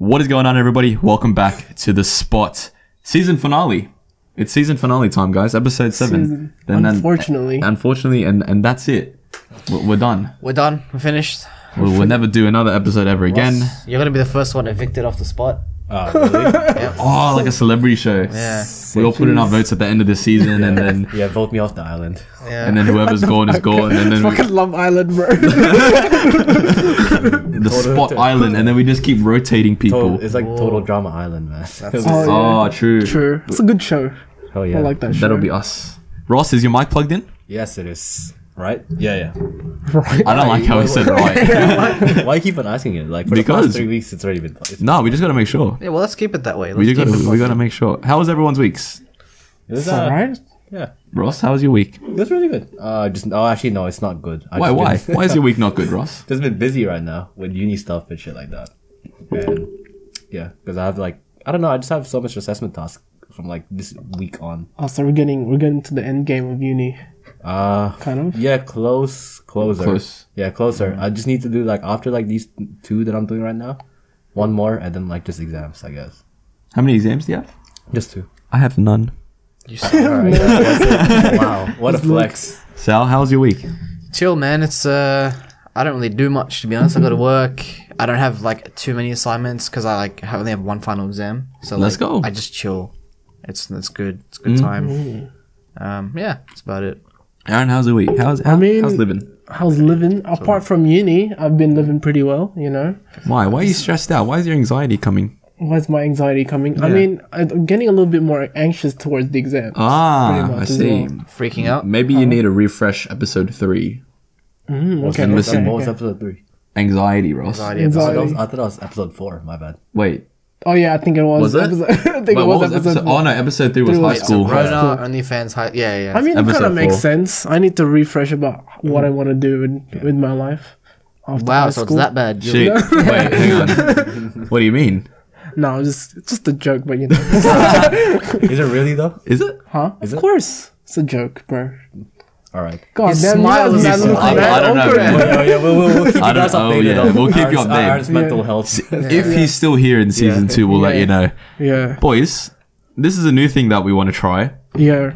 What is going on, everybody? Welcome back to The Spot. Season finale. It's season finale time, guys. Episode 7. Unfortunately, and that's it. We're done. We're done. We're finished. We'll never do another episode ever again. You're going to be the first one evicted off the spot. Oh, really? Yeah. Oh, like a celebrity show. Yeah. We all put in our votes at the end of the season, and then vote me off the island. Yeah. and then whoever's gone is gone, and then fucking Love Island, bro. the Spot Island, and then we just keep rotating people. It's like Total Drama Island, man. Oh, true. True. It's a good show. Oh yeah. I like that show. That'll be us. Ross, is your mic plugged in? Yes, it is. Right? Yeah. Right. I don't like how he said right. Why keep on asking it? Like for the Because- past 3 weeks, it's already been. No, we just gotta make sure. Yeah, well, let's keep it that way. We Let's keep it gotta make sure. How was everyone's weeks? It was, It's alright. Yeah, Ross, how was your week? it was really good. Actually, no, it's not good. Why? Why is your week not good, Ross? Just been busy right now with uni stuff and shit like that. And yeah, because I have I don't know. I just have so much assessment tasks from like this week on. Oh, so we're getting to the end game of uni, kind of. Yeah, closer. Close. Yeah, closer. I just need to do after these 2 that I'm doing right now, 1 more, and then just exams, I guess. How many exams do you have? Just 2. I have none. You alright. Wow, what a flex. Sal, how was your week? Chill, man. It's I don't really do much, to be honest. I go to work. I don't have too many assignments because I only have 1 final exam. So Let's go. I just chill. It's good. It's a good time. Yeah, that's about it. Aaron, how's your week? How's living? How's living? Apart from uni, I've been living pretty well. You know. Why? Why are you stressed out? Why is your anxiety coming? Why's my anxiety coming? Yeah. I mean, I'm getting a little bit more anxious towards the exam. I see. Freaking out. Maybe you need to refresh episode 3. Okay. listen. What was episode 3? Anxiety, Ross. Anxiety. I thought it was episode 4. My bad. Wait. Oh yeah, I think it was. Was it? I think Wait, it what was episode. Oh no, episode 3 was high school. Rona, OnlyFans, yeah. I mean, it kind Episode of makes 4. sense. I need to refresh about what I want to do with my life. After Wow, high so it's school. that bad. Shit. Wait, hang on. What do you mean? No, it's just a joke, but you know. Is it really though? Is it? Huh? Is Of it? course. It's a joke, bro. All right. God His damn, smile is man, so- look I mad don't know, awkward. man. Yeah, we'll keep you I don't- guys updated. oh, yeah, on we'll keep you Aaron's- updated. Aaron's mental health. If he's still here in season 2, we'll let you know. Yeah. Boys, this is a new thing that we want to try. Yeah.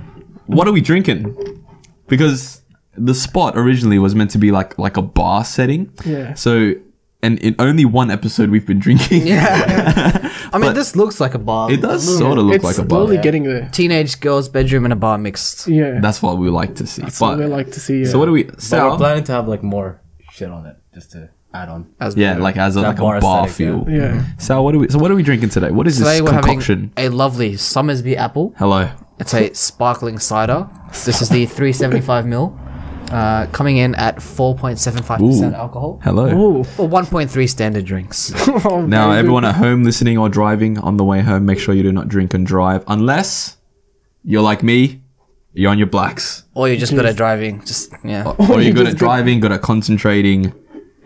What are we drinking? Because the spot originally was meant to be like a bar setting. Yeah. So, and in only 1 episode we've been drinking. Yeah. I mean, this looks like a bar. It does sort of look It's like a bar. slowly getting there. Teenage girl's bedroom and a bar mixed. Yeah. That's what we like to see. That's what we like to see. Yeah. So what do we? But we're Sal? planning to have more shit on it just to add on. Yeah, as a That bar bar feel. aesthetic, Yeah. Sal, what are we drinking today? What is Today this we're concoction? having a lovely Summersby apple. Hello. It's a sparkling cider. This is the 375ml. Coming in at 4.75% Ooh. alcohol. Hello. Ooh. For 1.3 standard drinks. Now, everyone at home listening or driving on the way home, make sure you do not drink and drive unless you're like me. You're on your blacks, Or you're just good at driving. Just, yeah. or you're good at driving, good at concentrating.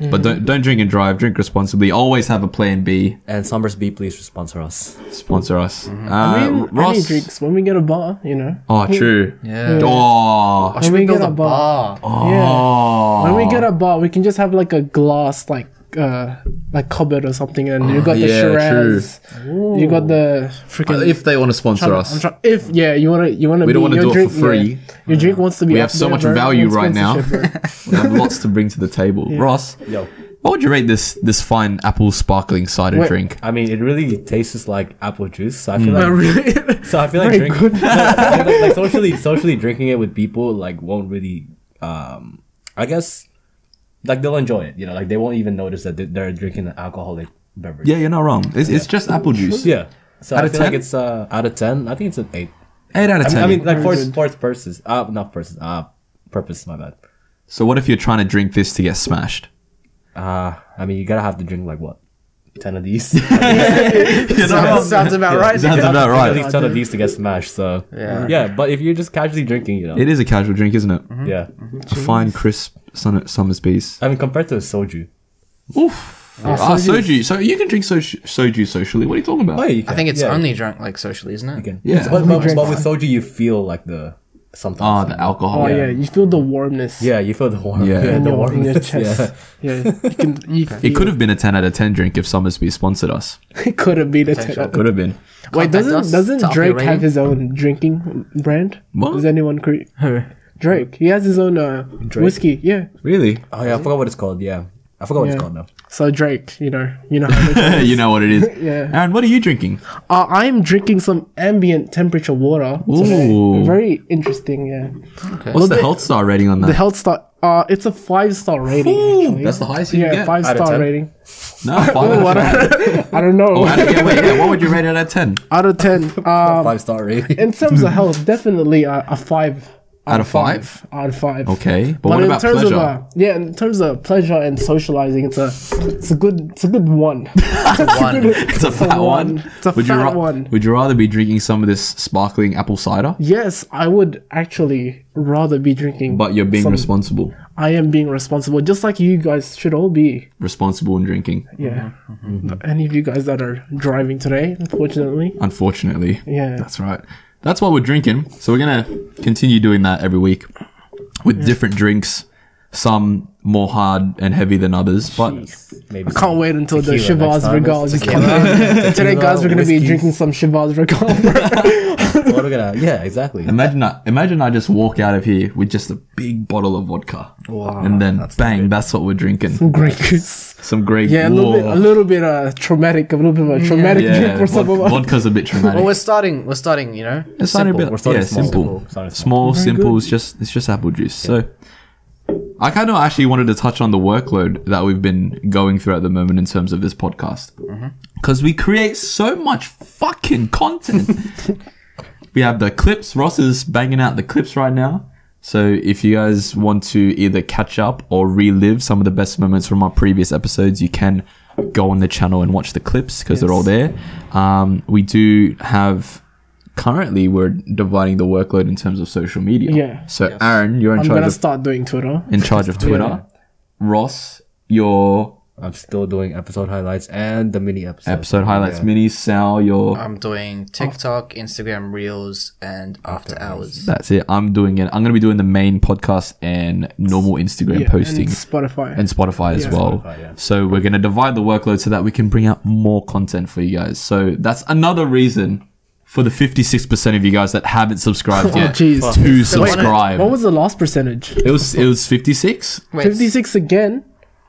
But don't drink and drive. Drink responsibly. Always have a plan B. And Summersby, please sponsor us. Sponsor us. I mean, Ross. any drinks when we get a bar, you know. Oh, true. Yeah. Oh. Should When we we build get a a bar? Oh. When we get a bar, we can just have a glass cupboard or something, and you got the yeah, Shiraz. You got the freaking. If they want to sponsor us. If you wanna We don't want to do it for free. Yeah, your drink wants to be. We up have so there, much bro. value Wants right now. sponsorship, bro. We have lots to bring to the table. Ross, Yo. what would you rate this fine apple sparkling cider Wait. drink? I mean, it really tastes like apple juice. So I feel like. Really? So I feel like Very drinking, good. like socially drinking it with people won't really, I guess, they'll enjoy it. They won't even notice that they're drinking an alcoholic beverage. Yeah, you're not wrong. It's just apple juice. Yeah. So Out I of feel like 10? it's out of 10. I think it's an 8. 8 out of 10. I mean, Very for good. sports purposes. Not purposes. Purpose. My bad. So what if you're trying to drink this to get smashed? I mean, you gotta have to drink 10 of these. Sounds about right. Sounds about At right. least 10 of these to get smashed. So yeah. But if you're just casually drinking, It is a casual drink, isn't it? yeah. A fine, crisp Summersby's. I mean, compared to a soju. Oof. Soju. So you can drink soju socially. What are you talking about? Oh, yeah, you I can. think it's Yeah, only drunk socially, isn't it? you can. Yeah. But drink with soju, you feel like the sometimes. the alcohol. Oh yeah, you feel the warmness. Yeah, you feel the warmth. Yeah. In the your warmth. chest. Yeah, you can. You It could have been a 10 out of 10 drink if Summersby sponsored us. It could have been a Potential. 10. Could have been. Wait, Contact us doesn't to up Drake your have rating. his own drinking brand? What? Does anyone Who? Drake? He has his own Drake? whiskey. Yeah. Really? Oh yeah, I forgot what it's called. Yeah, I forgot what Yeah. it's called now. So Drake, you know how they You know what it is. Yeah. Aaron, what are you drinking? I'm drinking some ambient temperature water today. Ooh. Very interesting. Yeah. Okay. What's the the- health star rating on that? The health star. It's a 5-star rating. Ooh, actually. that's the highest you can Yeah, get. 5-star 10? rating. No, 5 out Oh, of 10. I don't know. Oh, what would you rate it at 10? Out of 10. 5-star rating. In terms of health, definitely a 5. Out of 5? Out of 5. Okay, but what in about terms pleasure? of in terms of pleasure and socializing, it's a good one. One. It's a fat one. It's a fat one. Would you rather be drinking some of this sparkling apple cider? Yes, I would actually rather be drinking. But you're being some- responsible. I am being responsible, just like you guys should all be. Responsible in drinking. Yeah. Any of you guys that are driving today, unfortunately. Unfortunately. Yeah. That's right. That's what we're drinking. So we're going to continue doing that every week with different drinks. Some more hard and heavy than others. But Maybe Can't wait until the tequila next Chivas time. Regals It's come in. Today, guys, we're going to be whiskey. drinking some Chivas Regal. What are we gonna? Yeah, exactly. imagine I just walk out of here with just a big bottle of vodka. Wow. And then that's bang, that's what we're drinking. Great goose. Some great Yeah, a little bit traumatic, a little bit of a traumatic drink for some of us. vodka's a bit traumatic. Well, we're starting, you know. It's starting a bit, We're starting yeah, small. simple. Starting Small, Very simple. good. It's just apple juice. So, I kind of actually wanted to touch on the workload that we've been going through at the moment in terms of this podcast, because we create so much fucking content. We have the clips. Ross is banging out the clips right now. So if you guys want to either catch up or relive some of the best moments from our previous episodes, you can go on the channel and watch the clips because they're all there. We do have. Currently, we're dividing the workload in terms of social media. Yeah. So, Aaron, you're in I'm charge gonna of start doing Twitter. Twitter. Ross, your I'm still doing episode highlights and the mini episodes. episode highlights, Yeah. mini. Sal, your I'm doing TikTok, Instagram Reels, and After Hours. that's it. I'm doing it. I'm gonna be doing the main podcast and normal Instagram Yeah, posting and Spotify. and Spotify as Yeah. well. Spotify, yeah. So we're gonna divide the workload so that we can bring out more content for you guys. So that's another reason for the 56% of you guys that haven't subscribed Oh, yet jeez. to subscribe. What was the last percentage? It was 56. Wait, 56 again?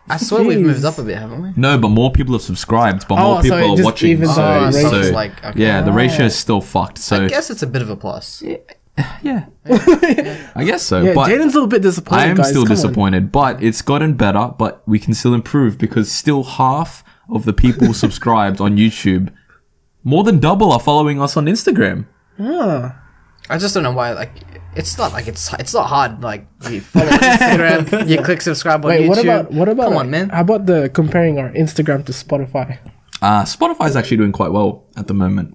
I swear we've Jeez. moved up a bit, haven't we? No, but more people have subscribed, but Oh, more so people it are just watching. evens So, out, so so it's like, okay. yeah, the ratio is still fucked. So I guess it's a bit of a plus. yeah, I guess so. Yeah, but Jaden's a little bit disappointed, I am guys. still Come on. disappointed, but it's gotten better. But we can still improve because still half of the people subscribed on YouTube, more than double, are following us on Instagram. Ah. I just don't know why. Like, it's not hard. Like, you follow Instagram, you click subscribe on Wait, YouTube. what about Come on, man. How about the comparing our Instagram to Spotify? Spotify is actually doing quite well at the moment.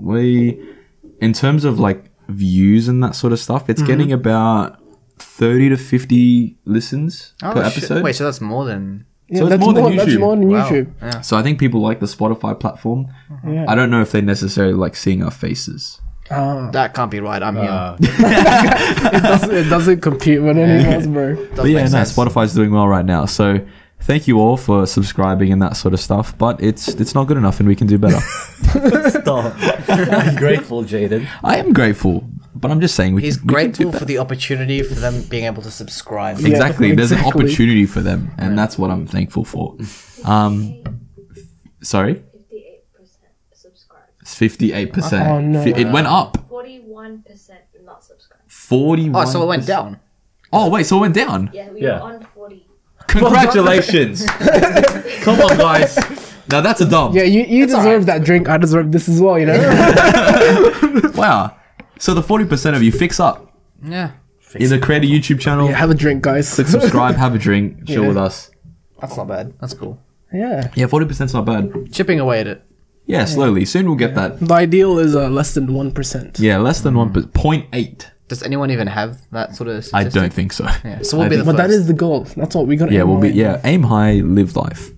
In terms of like views and that sort of stuff, it's getting about 30 to 50 listens per Oh, shit. episode. Wait, so that's more than. Yeah, So it's that's more than That's YouTube. more than Wow. YouTube. Yeah. So I think people like the Spotify platform. Yeah. I don't know if they necessarily like seeing our faces. Ah. That can't be right. I'm here. It doesn't compute with anything else, bro. Does But yeah, make no, sense. Spotify's doing well right now. So thank you all for subscribing and that sort of stuff. But it's not good enough, and we can do better. Stop. I'm grateful, Jaden. I am grateful, but I'm just saying He's we can do grateful better. for the opportunity for them being able to subscribe. Yeah. Exactly. There's an exactly. opportunity for them, and that's what I'm thankful for. Sorry, 58% subscribed. it's 58%. Oh, no. It went up 41% not subscribed. 41. Oh, so it went down. Oh wait, so it went down. Yeah, we Yeah. were on 40. Congratulations! Come on, guys. Now that's a dub. Yeah, you deserve alright. that drink. I deserve this as well, you know? Wow. So the 40% of you fix up. Yeah, Either create a YouTube channel, Yeah, have a drink, guys. click subscribe, have a drink, chill Yeah. with us. that's not bad. That's cool. Yeah. Yeah, 40%'s not bad. Chipping away at it. Yeah, slowly. Soon we'll get that. The ideal is less than 1%. Yeah, less than 1%. 0.8. Does anyone even have that sort of I statistic? don't think so. Yeah, so we'll I be the think- But first. that is the goal. That's what we got to Yeah, we'll be. Yeah, aim high, live life.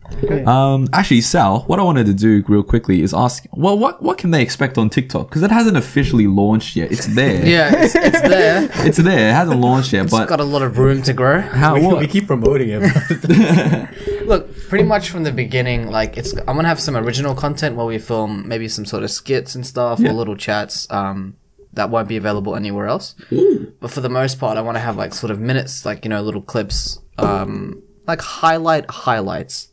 Actually, Sal, what I wanted to do real quickly is ask, well, what can they expect on TikTok? Because it hasn't officially launched yet. It's there. Yeah, it's there. It's there. It hasn't launched yet, It's but got a lot of room to grow. We keep promoting it. Look, pretty much from the beginning, like I'm gonna have some original content where we film maybe some sort of skits and stuff or little chats that won't be available anywhere else. But for the most part, I want to have like sort of minutes, like little clips, like highlights.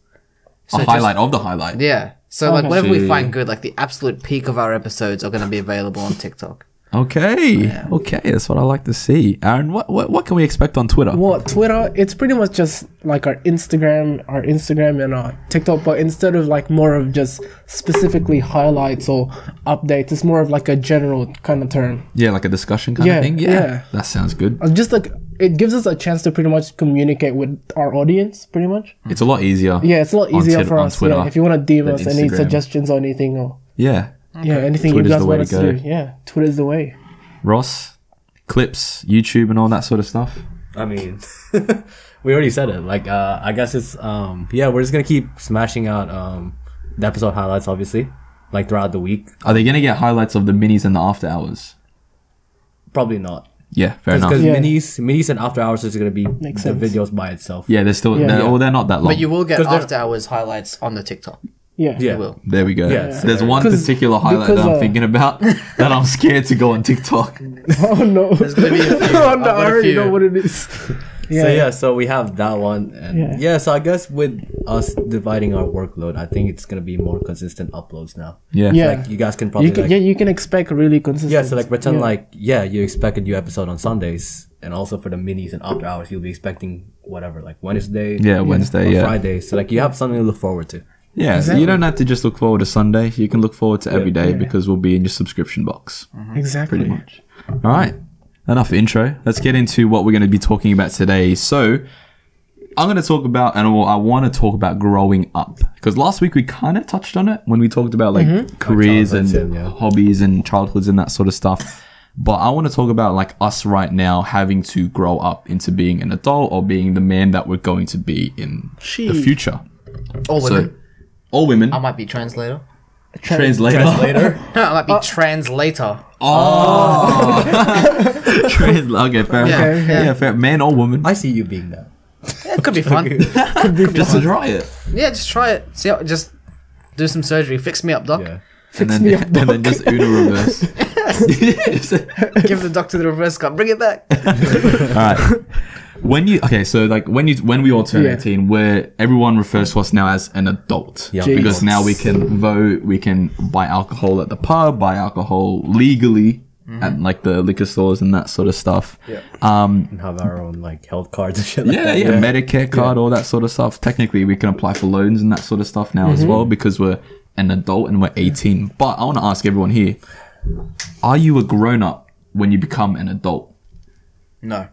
So a highlight of the highlight. Yeah. So like Okay. whatever we See. find good, like the absolute peak of our episodes are going to be available on TikTok. Okay. Okay, that's what I like to see. Aaron, what can we expect on Twitter? Well, Twitter, it's pretty much just like our Instagram and our TikTok, but instead of like more of just specifically highlights or updates, it's more of like a general kind of term. Yeah, like a discussion kind of Yeah, thing. yeah. That sounds good. Just like it gives us a chance to pretty much communicate with our audience, pretty much. It's a lot easier. Yeah, it's a lot On easier Tit- for on us. Twitter Yeah, if you want to DM than us any Instagram. suggestions or anything, or Yeah. anything Twitter's you guys the way want to us to go. do, yeah, Twitter's the way. Ross, clips, YouTube, and all that sort of stuff. I mean, we already said it. Like, I guess it's we're just gonna keep smashing out the episode highlights, obviously, like throughout the week. Are they gonna get highlights of the minis and the after hours? Probably not, Yeah, fair enough. because Yeah. minis and after hours is gonna be Makes the sense. videos by itself. Yeah, they're still. Yeah. They're not that long. But you will get 'Cause they're- after hours highlights on the TikTok. Yeah. Yeah. You will. There we go. Yeah, so There's one 'Cause- particular highlight that because, I'm thinking about that I'm scared to go on TikTok. Oh no. There's gonna be a few. Oh I've no, got I a already few. know what it is. So we have that one, and Yeah. so I guess with us dividing our workload, I think it's gonna be more consistent uploads now. Yeah. Yeah. Like you guys can probably You can, you can expect really consistent. Yeah, so like pretend yeah. you expect a new episode on Sundays, and also for the minis and after hours, you'll be expecting whatever, like Wednesday, Yeah, Wednesday. or Yeah. Friday. So like you have something to look forward to. Yeah. So you don't have to just look forward to Sunday. You can look forward to every day because we'll be in your subscription box. Exactly. Pretty much. All right. Enough intro. Let's get into what we're going to be talking about today. So I'm going to talk about, and I want to talk about growing up, because last week we kind of touched on it when we talked about like careers Like and childhoods, yeah. hobbies and childhoods and that sort of stuff. But I want to talk about like us right now having to grow up into being an adult or being the man that we're going to be in the future. All women. So, all women. I might be translator. Translator. Later, No, I might be translator. Okay, fair. Yeah. Yeah, fair. Man or woman. I see you being that. Yeah, it could be fun. Just to try it. Yeah, just try it. See how, just do some surgery. Fix me up, doc. Yeah. And then just Uno reverse. Give the doctor the reverse cut. Bring it back. All right. When we all turn Yeah. 18, where everyone refers to us now as an adult, Yeah. because now we can vote, we can buy alcohol at the pub, buy alcohol legally at like the liquor stores and that sort of stuff. Yeah. And have our own like health cards and shit like Yeah, that. yeah, Medicare card, all that sort of stuff. Technically, we can apply for loans and that sort of stuff now as well because we're an adult and we're 18. But I want to ask everyone here: are you a grown up when you become an adult? No.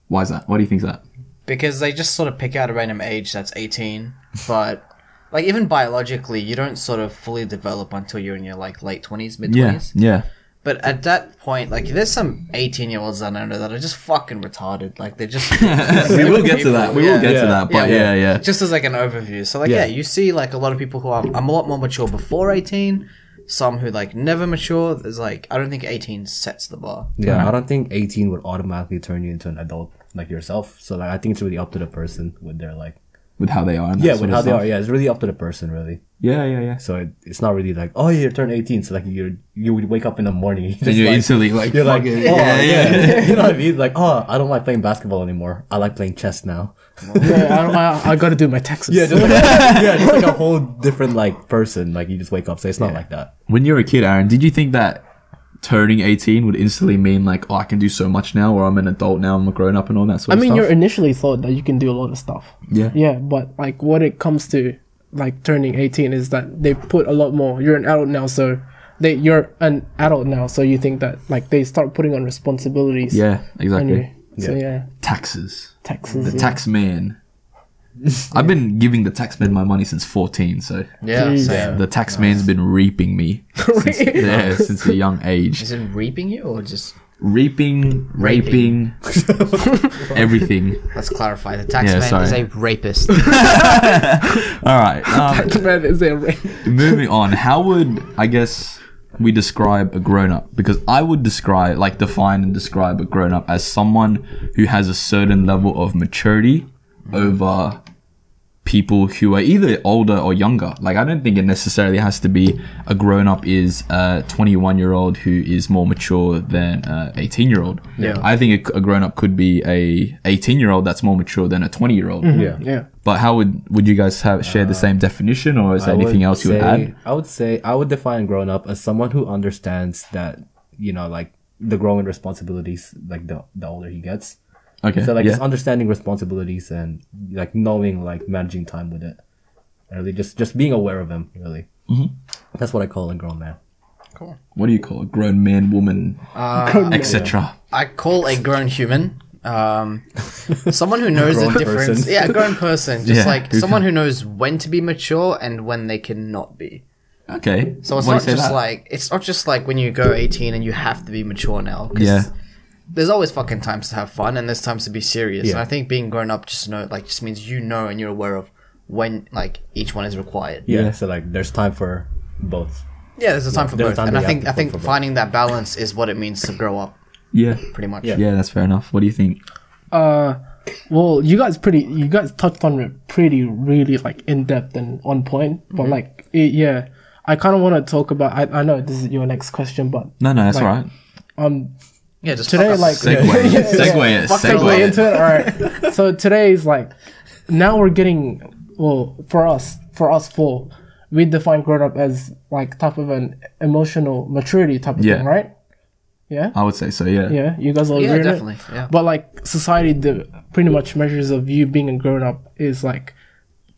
Why is that? Why do you think that? Because they just sort of pick out a random age that's 18. But, like, even biologically, you don't sort of fully develop until you're in your, like, late 20s, mid-20s. Yeah. But at that point, like, there's some 18-year-olds I know that are just fucking retarded. Like, they're just... We will get to that. We will get to Yeah. that. But yeah. Just as, like, an overview. So, like, Yeah. you see, like, a lot of people who are a lot more mature before 18. Some who, like, never mature. There's, like, I don't think 18 sets the bar. Yeah, I don't think 18 would automatically turn you into an adult like yourself. So like, I think it's really up to the person with their like, With how they are. And that yeah, sort with of how they stuff. are. Yeah, it's really up to the person, really. Yeah. So it's not really like, oh, you turned 18, so like you would wake up in the morning, and And you're like, instantly like, you're like, oh, fuck it. yeah. You know what I mean? Like, oh, I don't like playing basketball anymore. I like playing chess now. Yeah, I gotta do my taxes. Yeah, just like a whole different like person. Like you just wake up. So it's not like that. When you were a kid, Aaron, did you think that turning 18 would instantly mean like, oh, I can do so much now, or I'm an adult now, I'm a grown up and all that sort I of mean, stuff? you initially thought that you can do a lot of stuff. Yeah. Yeah, but like what it comes to like turning 18 is that they put a lot more. You're an adult now, so you're an adult now, so you think that like they start putting on responsibilities. Yeah, on exactly. you. So yeah, Taxes. taxes. The tax man. I've been giving the tax man my money since 14, so Yeah, Jeez. same. the tax man's been reaping me since a young age. Is it reaping you or just... reaping, raping, everything. Let's clarify. The taxman is a rapist. All right. Man, is there rain? Moving on. How would I guess we describe a grown up? Because I would define and describe a grown up as someone who has a certain level of maturity over people who are either older or younger. Like, I don't think it necessarily has to be a grown-up is a 21-year-old who is more mature than a 18-year-old. Yeah. I think a grown-up could be a 18-year-old that's more mature than a 20-year-old. Yeah. But how would you guys share the same definition, or is there anything else you would add? I would define grown-up as someone who understands that, like, the growing responsibilities, like, the older he gets. Okay. So, like, just understanding responsibilities and, like, knowing, like, managing time with it. And really just being aware of them, really. Mm-hmm. That's what I call a grown man. Cool. What do you call a grown man, woman, etc.? I call a grown human someone who knows the difference. person. Yeah, a grown person. Just Yeah, like who someone who knows when to be mature and when they cannot be. Okay. So it's Why not do you say just that? like it's not just like when you go 18 and you have to be mature now. 'Cause Yeah. there's always fucking times to have fun and there's times to be serious. Yeah. And I think being grown up just means you know and you're aware of when like each one is required. Yeah. So, like, there's time for both. Yeah, there's a time for there's both. time And that I you have think to put for finding that balance is what it means to grow up, Yeah. pretty much. Yeah. Yeah, that's fair enough. What do you think? Well, you guys touched on it pretty, really, like, in depth and on point. But like, I kind of want to talk about. I know this is your next question, but No, that's like, all right. Yeah, just today, fuck us. like, Segue. Segue it. segue into it. All right. So today is like, now we're getting, well, for us four, we define grown up as like type of an emotional maturity type of thing, right? Yeah. I would say so, yeah. Yeah. You guys all Yeah, agree on definitely. it? Yeah. But like society, the pretty much measures of you being a grown up is like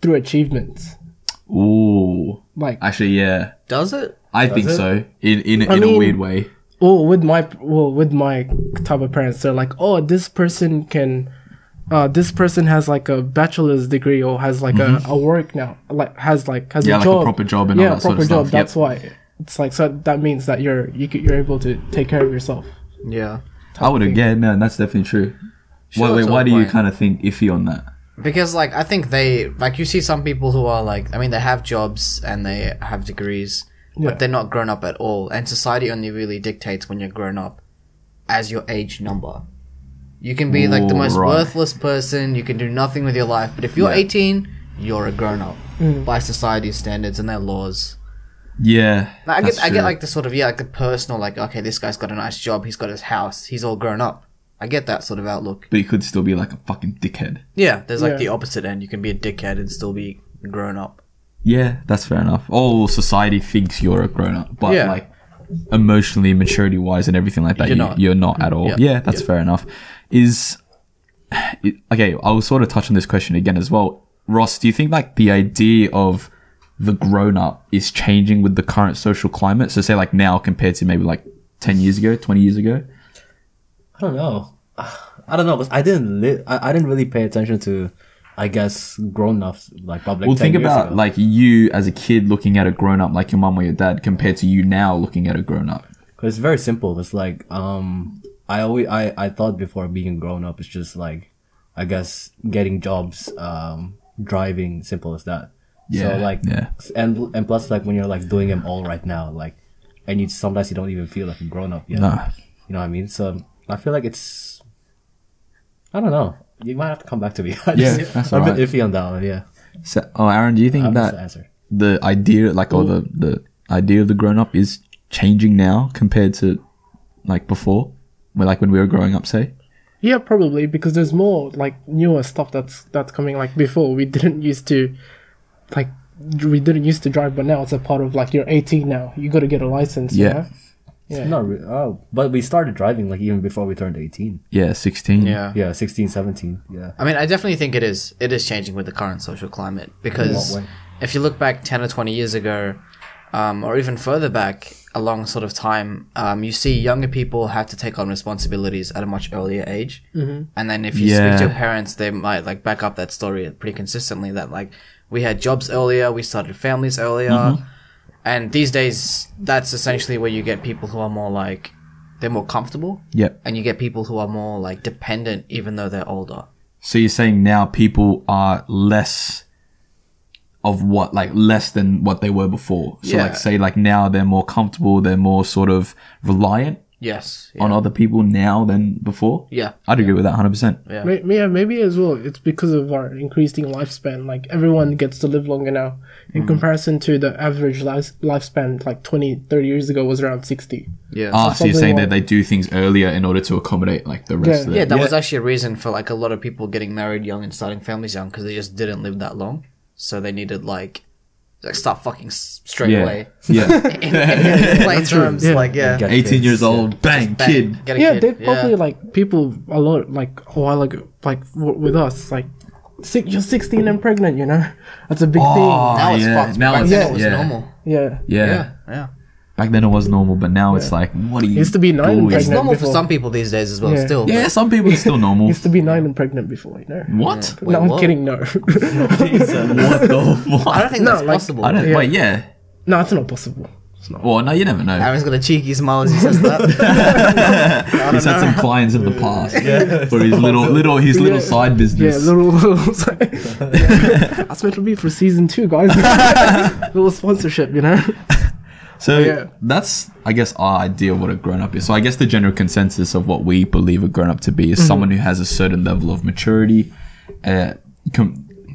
through achievements. Ooh. Like, Actually, yeah. Does it? I think it? so. In I a mean- weird way. with my type of parents, they're like, oh, this person has like a bachelor's degree or has like a work now, like has a Yeah, job. like a proper job and all that sort of stuff. That's why it's like, so that means that you're able to take care of yourself. Yeah. I would have, yeah, no, that's definitely true. Sure, wait, to why a do you point. kind of think iffy on that? Because like I think you see some people who are like, I mean, they have jobs and they have degrees, Yeah. but they're not grown up at all. And society only really dictates when you're grown up as your age number. You can be like the Ooh, most right. worthless person. You can do nothing with your life. But if you're Yeah. 18, you're a grown up by society's standards and their laws. Yeah. Like, that's I get true. like the sort of like the personal, like, okay, this guy's got a nice job. He's got his house. He's all grown up. I get that sort of outlook. But he could still be like a fucking dickhead. Yeah, there's like Yeah. the opposite end. You can be a dickhead and still be grown up. Yeah, that's fair enough. All society thinks you're a grown up, but Yeah. like emotionally, maturity wise, and everything like that, You're you're not. not at all. Yeah. Yeah, that's fair enough. Okay, I'll sort of touch on this question again as well. Ross, do you think like the idea of the grown up is changing with the current social climate? So say like now compared to maybe like 10 years ago, 20 years ago? I don't know. But I didn't really pay attention to, I guess, grown-ups, like, public. Well, 10 think years about ago. like you as a kid looking at a grown up like your mum or your dad compared to you now looking at a grown up. 'Cause it's very simple. It's like, I thought before being grown up is just like, I guess, getting jobs, driving, simple as that. Yeah, So like, yeah. and plus like when you're like doing them all right now, like, and sometimes you don't even feel like a grown up yet. No. You know what I mean? So I feel like I don't know. You might have to come back to me. Yeah, that's I'm a alright. bit iffy on that one. Yeah. So, Aaron, do you think That's the that answer. the idea, like, or the idea of the grown up is changing now compared to like before, when we were growing up, say? Yeah, probably, because there's more like newer stuff that's coming. Like before, we didn't used to drive, but now it's a part of like you're 18 now. You got to get a license. Yeah. You know? Yeah. Not really. Oh, but we started driving like even before we turned 18. Yeah, 16. Yeah. Yeah, 16, 17. Yeah. I mean, I definitely think it is changing with the current social climate because In what way? if you look back 10 or 20 years ago, or even further back along sort of time, you see younger people have to take on responsibilities at a much earlier age. Mm-hmm. And then if you speak to your parents, they might like back up that story pretty consistently that like we had jobs earlier, we started families earlier. And these days, that's essentially where you get people who are more like they're more comfortable, Yep. and you get people who are more like dependent, even though they're older. So you're saying now people are less than what they were before. So Yeah. like say like now they're more comfortable, they're more sort of reliant Yes. Yeah. on other people now than before. Yeah. I'd agree with that 100%. Yeah. Yeah, maybe as well. It's because of our increasing lifespan. Like everyone gets to live longer now, in comparison to the average lifespan. Like 20, 30 years ago was around 60. Yeah. Ah, so you're Something saying like- that they do things earlier in order to accommodate like the rest Yeah. of Yeah, it. that was actually a reason for like a lot of people getting married young and starting families young because they just didn't live that long, so they needed like start fucking straight Yeah. away. Yeah. In plain terms, Yeah. like yeah, Get 18 kids, years yeah. old, bang, Bang, kid. get a Yeah, kid. they probably like people a lot like a while ago, like with us, like you're 16 and pregnant, you know, that's a big Oh, Now it's yeah. fucked. Now Back it's then it was yeah. normal. thing. Yeah, Yeah. Yeah, yeah. Back then it was normal, but now it's like, what are you Used to be 9 and doing? It's pregnant normal before. for some people these days as well. Yeah. Still, Yeah, some people it's still normal. Used to be 9 and pregnant before, you know. What? Wait, No, I'm what? kidding. No, What the fuck? I don't think No, that's like- possible. I don't. Yeah. Wait, yeah. no, it's not possible. It's not. Well, no, you never know. Aaron's got a cheeky smile as he says that. He's had some clients in the past for his little side Yeah, business. little. Yeah. That's meant to be for season 2, guys. Little sponsorship, you know. So Yeah. that's, I guess, our idea of what a grown-up is. So I guess the general consensus of what we believe a grown-up to be is someone who has a certain level of maturity,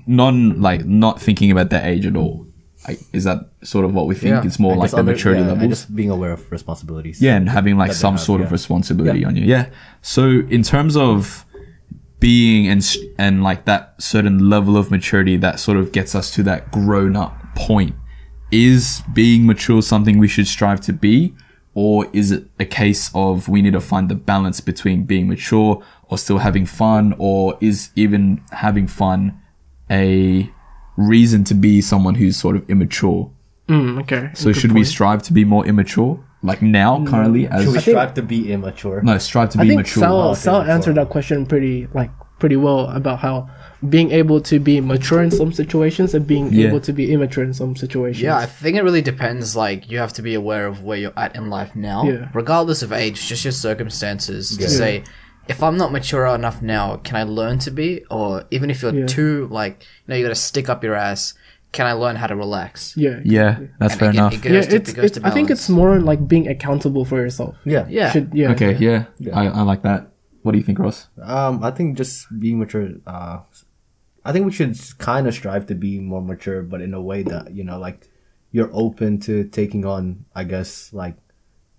not thinking about their age at all. Like, is that sort of what we think? Yeah. It's more And like just the maturity and levels. just being aware of responsibilities. Yeah, and having like that they some have, sort of yeah. responsibility Yeah. on you. Yeah. So in terms of being and like that certain level of maturity that sort of gets us to that grown up point, is being mature something we should strive to be, or is it a case of we need to find the balance between being mature or still having fun, or is even having fun a reason to be someone who's sort of immature? Okay. So should we strive to be more immature, like now, currently? As Should we think- strive to be immature? no, strive to I be think mature. Sal answered that question pretty well about how being able to be mature in some situations and being Yeah. able to be immature in some situations. Yeah, I think it really depends. Like, you have to be aware of where you're at in life now, Yeah. regardless of age, just your circumstances. To Yeah. say, if I'm not mature enough now, can I learn to be? Or even if you're Yeah. too, like, you gotta stick up your ass, can I learn how to relax? Yeah. Yeah, that's And fair again, enough. it goes Yeah, to- it's, it goes to I think it's balance. more like being accountable for yourself. Yeah. Yeah. Yeah. Okay, yeah. I like that. What do you think, Ross? I think just being mature. I think we should kind of strive to be more mature, but in a way that like you're open to taking on, I guess, like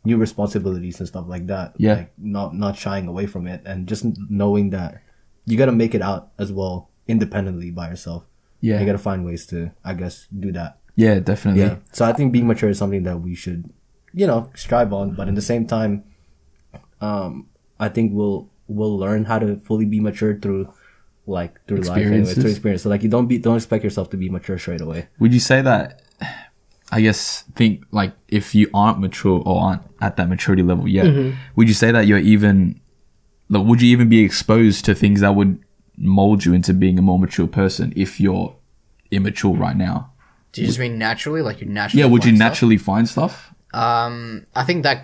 new responsibilities and stuff like that. Yeah. Like not shying away from it, and just knowing that you got to make it out as well independently by yourself. Yeah. You got to find ways to, I guess, do that. Yeah, definitely. Yeah. So I think being mature is something that we should, strive on. But in the same time, I think we'll learn how to fully be mature through life anyway, Experiences. through experience. So like you don't expect yourself to be mature straight away. Would you say that, I guess, think like if you aren't mature or aren't at that maturity level yet, would you say that would you even be exposed to things that would mold you into being a more mature person if you're immature right now? Do you just mean naturally? Like, you naturally Yeah, would you find stuff? naturally find stuff? I think that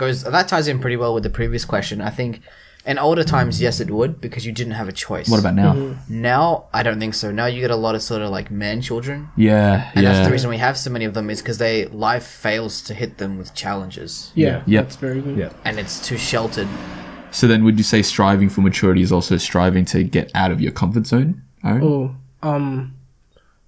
ties in pretty well with the previous question. I think in older times, yes, it would, because you didn't have a choice. What about now? Now? I don't think so. Now you get a lot of sort of like man children. Yeah, And that's yeah. the reason we have so many of them, is because life fails to hit them with challenges. Yeah. Yep. That's very good. Yeah. And it's too sheltered. So then would you say striving for maturity is also striving to get out of your comfort zone, Aaron?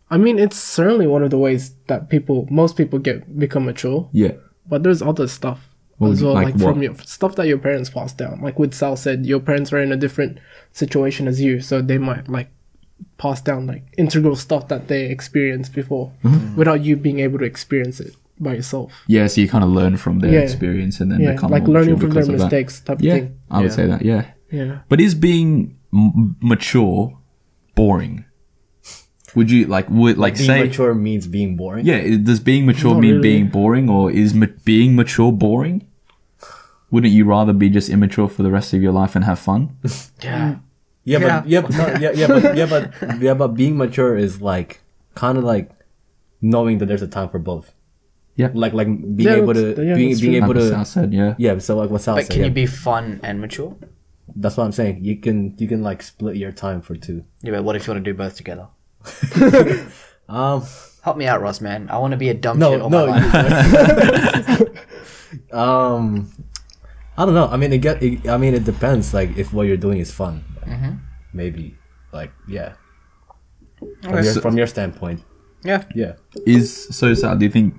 I mean, it's certainly one of the ways that most people become mature. Yeah. But there's other stuff What as would you- well, like like from what? your stuff that your parents passed down. Like with Sal said, your parents are in a different situation as you, so they might like pass down like integral stuff that they experienced before Mm-hmm. without you being able to experience it by yourself. Yeah, so you kind of learn from their Yeah. experience and then Yeah, become like more learning mature from their because of that. mistakes type Yeah, of thing. I would Yeah. say that, yeah. Yeah. But is being mature boring? Would you Being say mature means being boring. yeah? Does being mature Not mean really. being boring, or is being mature boring? Wouldn't you rather be just immature for the rest of your life and have fun? Yeah. But being mature is like kind of like knowing that there's a time for both. Yeah. Like being Yeah, able that's- to yeah, being that's being true. able Like what to Sal said, yeah. yeah. So like what Sal But said, can yeah. you be fun and mature? That's what I'm saying. You can like split your time for two. Yeah, but what if you want to do both together? Um, Help me out, Ross, man. I want to be a dumb No, shit all no, my life. I don't know. I mean, it depends. Like, if what you're doing is fun, maybe. Like, yeah. From your standpoint, Yeah. yeah. Sal, do you think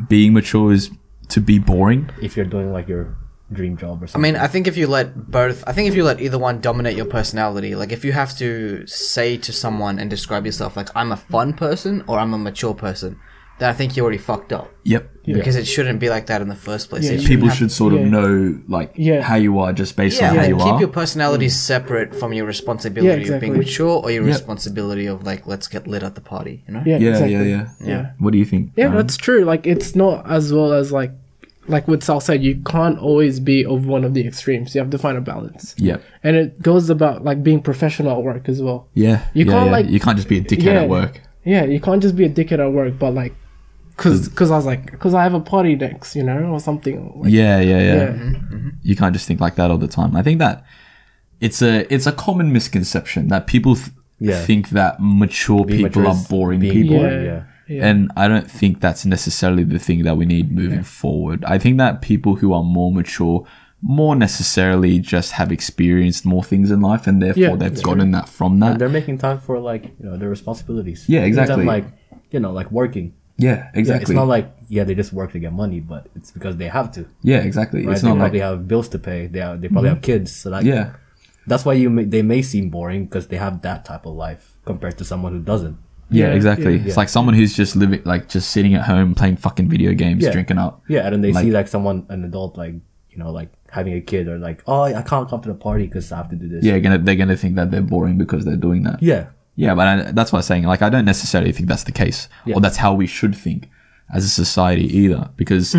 being mature is to be boring? If you're doing like your dream job or I something. mean, I think if you let either one dominate your personality, like if you have to say to someone and describe yourself like I'm a fun person or I'm a mature person, then I think you already fucked up. Yep. Because it shouldn't be like that in the first place. Yeah, It you People have- should sort of Yeah. know like Yeah. how you are just based yeah, on how like, you keep are. your personalities separate from your responsibility Yeah, of exactly. being mature or your Yep. responsibility of like let's get lit at the party, you know? Yeah, Yeah, exactly. yeah. What do you think? Yeah, Aaron? that's true. Like, it's not as well as like what Sal said. You can't always be of one of the extremes. You have to find a balance, Yeah. and it goes about like being professional at work as well. Yeah. You yeah, can't, yeah. like- you can't just be a dickhead Yeah. at work. Yeah, you can't just be a dickhead at work, but like, cause I was like, cause I have a party next, you know, or something. Like, Yeah. yeah. You can't just think like that all the time. I think that it's a common misconception that people Yeah. think that mature Being people mature are is boring being people. boring, Yeah. yeah. And I don't think that's necessarily the thing that we need moving forward. I think that people who are more mature more necessarily just have experienced more things in life and therefore Yeah, they've that's gotten that from that. And they're making time for like their responsibilities. Yeah, Instead of, exactly. like working. Yeah, Yeah, exactly. it's not like they just work to get money, but it's because they have to. Yeah, exactly. Right? It's They not probably like have bills to pay. They probably have kids. So that, yeah. that's why they may seem boring because they have that type of life compared to someone who doesn't. Yeah, Yeah, exactly. yeah. It's like someone who's just living, like just sitting at home playing fucking video games, Yeah. drinking up. Yeah, and then they Like- see like an adult like like having a kid or like, oh, I can't come to the party because I have to do this. Yeah, they're gonna think that they're boring because they're doing that. Yeah. Yeah, but that's what I'm saying. Like, I don't necessarily think that's the case, Yeah. or that's how we should think as a society either. Because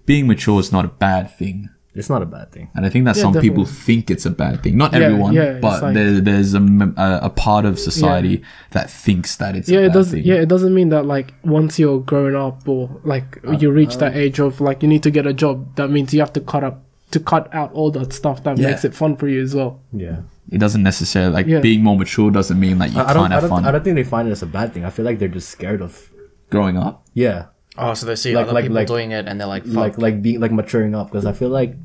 being mature is not a bad thing, It's not a bad thing. and I think that Yeah, some people definitely. think it's a bad thing. Not Yeah, everyone, yeah, it's but like- there's a part of society that thinks that it's Yeah, a it bad does. thing. Yeah, it doesn't mean that like once you're grown up or like you reach that age of like you need to get a job. That means you have to cut out all that stuff that Yeah. makes it fun for you as well. Yeah. It doesn't necessarily like Yeah. being more mature doesn't mean that you I don't, can't I, have don't, fun I don't think they find it as a bad thing. I feel like they're just scared of. growing up. Yeah. Oh, so they see Like- other like- people like- doing it and they're like, fuck. Like being like maturing up because I feel like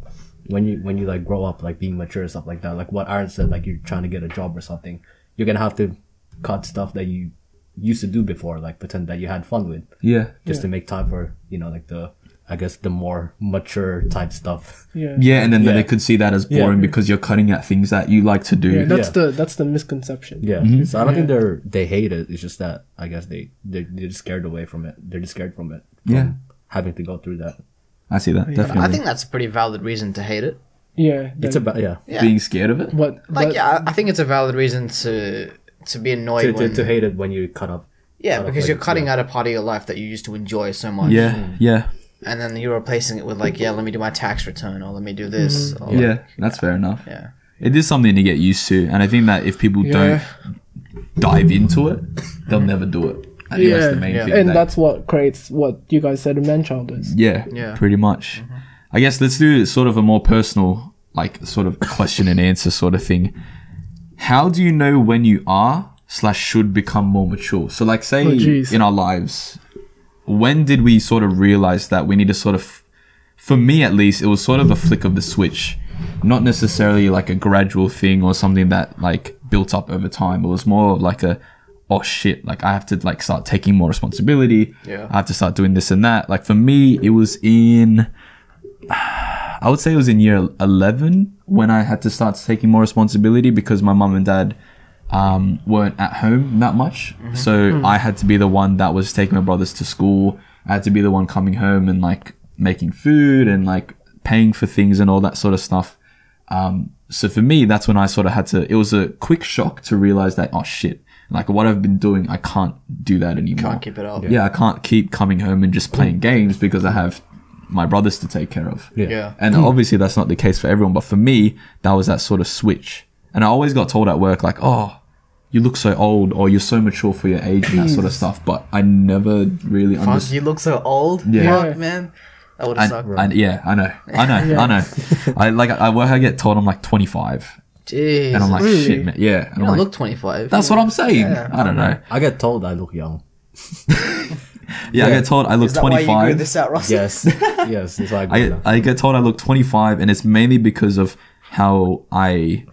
when you like grow up like being mature and stuff like that, like what Aaron said, like you're trying to get a job or something, you're gonna have to cut stuff that you used to do before, like pretend that you had fun with, Yeah. just to make time for like the more mature type stuff. Yeah. Yeah, and then Yeah. they could see that as boring Yeah. because you're cutting out things that you like to do. Yeah, Yeah. that's the misconception. Yeah. So I don't think they hate it. It's just that I guess they're just scared away from it. They're just scared from it. From Yeah. having to go through that. I see that, definitely. I think that's a pretty valid reason to hate it. Yeah. It's about Yeah. Being scared of it. But I think it's a valid reason to be annoyed when to hate it when you cut up. yeah, cut up, because like, you're cutting out a part of your life that you used to enjoy so much. Yeah. And then you're replacing it with like, yeah, let me do my tax return or let me do this. Or Yeah, that's fair enough. Yeah. It is something to get used to, and I think that if people don't dive into it, they'll never do it. I think that's the main thing. and that- that's what creates what you guys said a man-child is. yeah, Yeah. pretty much. I guess let's do sort of a more personal, like sort of question and answer sort of thing. How do you know when you are/should become more mature? So, like, say jeez. in our lives, when did we sort of realize that we need to sort of, for me at least, it was sort of a flick of the switch, not necessarily like a gradual thing or something that like built up over time. It was more of like a, oh shit, like I have to like start taking more responsibility. Yeah. I have to start doing this and that. Like for me, it was in, I would say it was in year 11 when I had to start taking more responsibility because my mum and dad weren't at home that much. So I had to be the one that was taking my brothers to school. I had to be the one coming home and like making food and like paying for things and all that sort of stuff. So for me, that's when I sort of had to, it was a quick shock to realize that, oh shit, like what I've been doing, I can't do that anymore. Can't keep it up. Yeah, I can't keep coming home and just playing games because I have my brothers to take care of. Yeah. And obviously that's not the case for everyone, but for me, that was that sort of switch. And I always got told at work, like, oh, you look so old, or you're so mature for your age and that sort of stuff. But I never really Fuck, understood. you look so old. Yeah. Fuck, man. That would have sucked. And yeah, I know. I get told I'm like 25, Jeez. and I'm like, Really? shit, man. Yeah, and you I'm don't like, look 25. that's what I'm saying. Yeah. I don't know. I get told I look young. Yeah, I get told I look Is that why you 25. grew this out, Ross? Yes, yes. That's why I go I get told I look 25, and it's mainly because of how I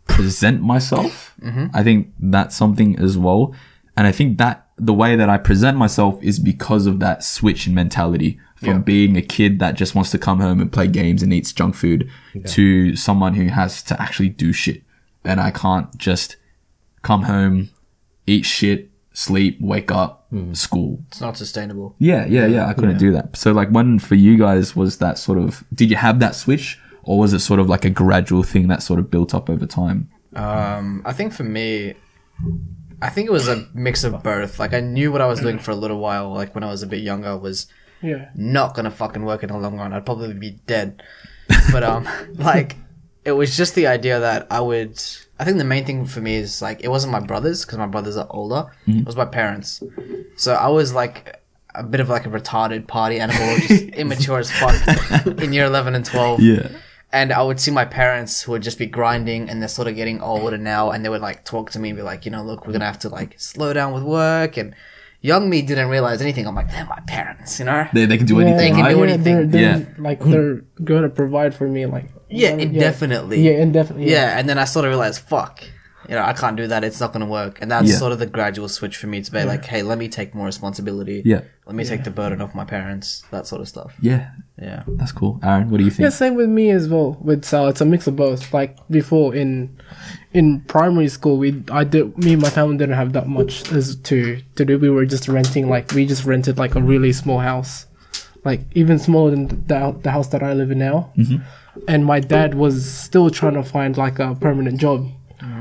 present myself. I think that's something as well. And I think that the way that I present myself is because of that switch in mentality from being a kid that just wants to come home and play games and eats junk food to someone who has to actually do shit. And I can't just come home, eat shit, sleep, wake up, school. It's not sustainable. Yeah. I couldn't do that. So like when for you guys was that sort of, did you have that switch, or was it sort of like a gradual thing that sort of built up over time? I think for me, I think it was a mix of both. Like I knew what I was doing for a little while. Like when I was a bit younger, was not gonna fucking work in the long run. I'd probably be dead. But like it was just the idea that I think the main thing for me is like it wasn't my brothers, because my brothers are older. It was my parents. So I was like a bit of like a retarded party animal, just immature as fuck in year 11 and 12. Yeah. And I would see my parents who would just be grinding, and they're sort of getting older now, and they would like talk to me and be like, look, we're gonna have to like slow down with work. And young me didn't realize anything. I'm like, they're my parents, They can do anything, They can right? do anything. They're gonna provide for me, like indefinitely. Yeah, indefinitely. Yeah, and then I sort of realized, fuck, I can't do that. It's not going to work. And that's sort of the gradual switch for me to be like, hey, let me take more responsibility. Yeah. Let me take the burden off my parents. That sort of stuff. Yeah. Yeah. That's cool. Aaron, what do you think? Yeah, same with me as well. With Sal, it's a mix of both. Like before in primary school, me and my family didn't have that much as to do. We were just renting, we just rented like a really small house, like even smaller than the house that I live in now. And my dad was still trying to find like a permanent job.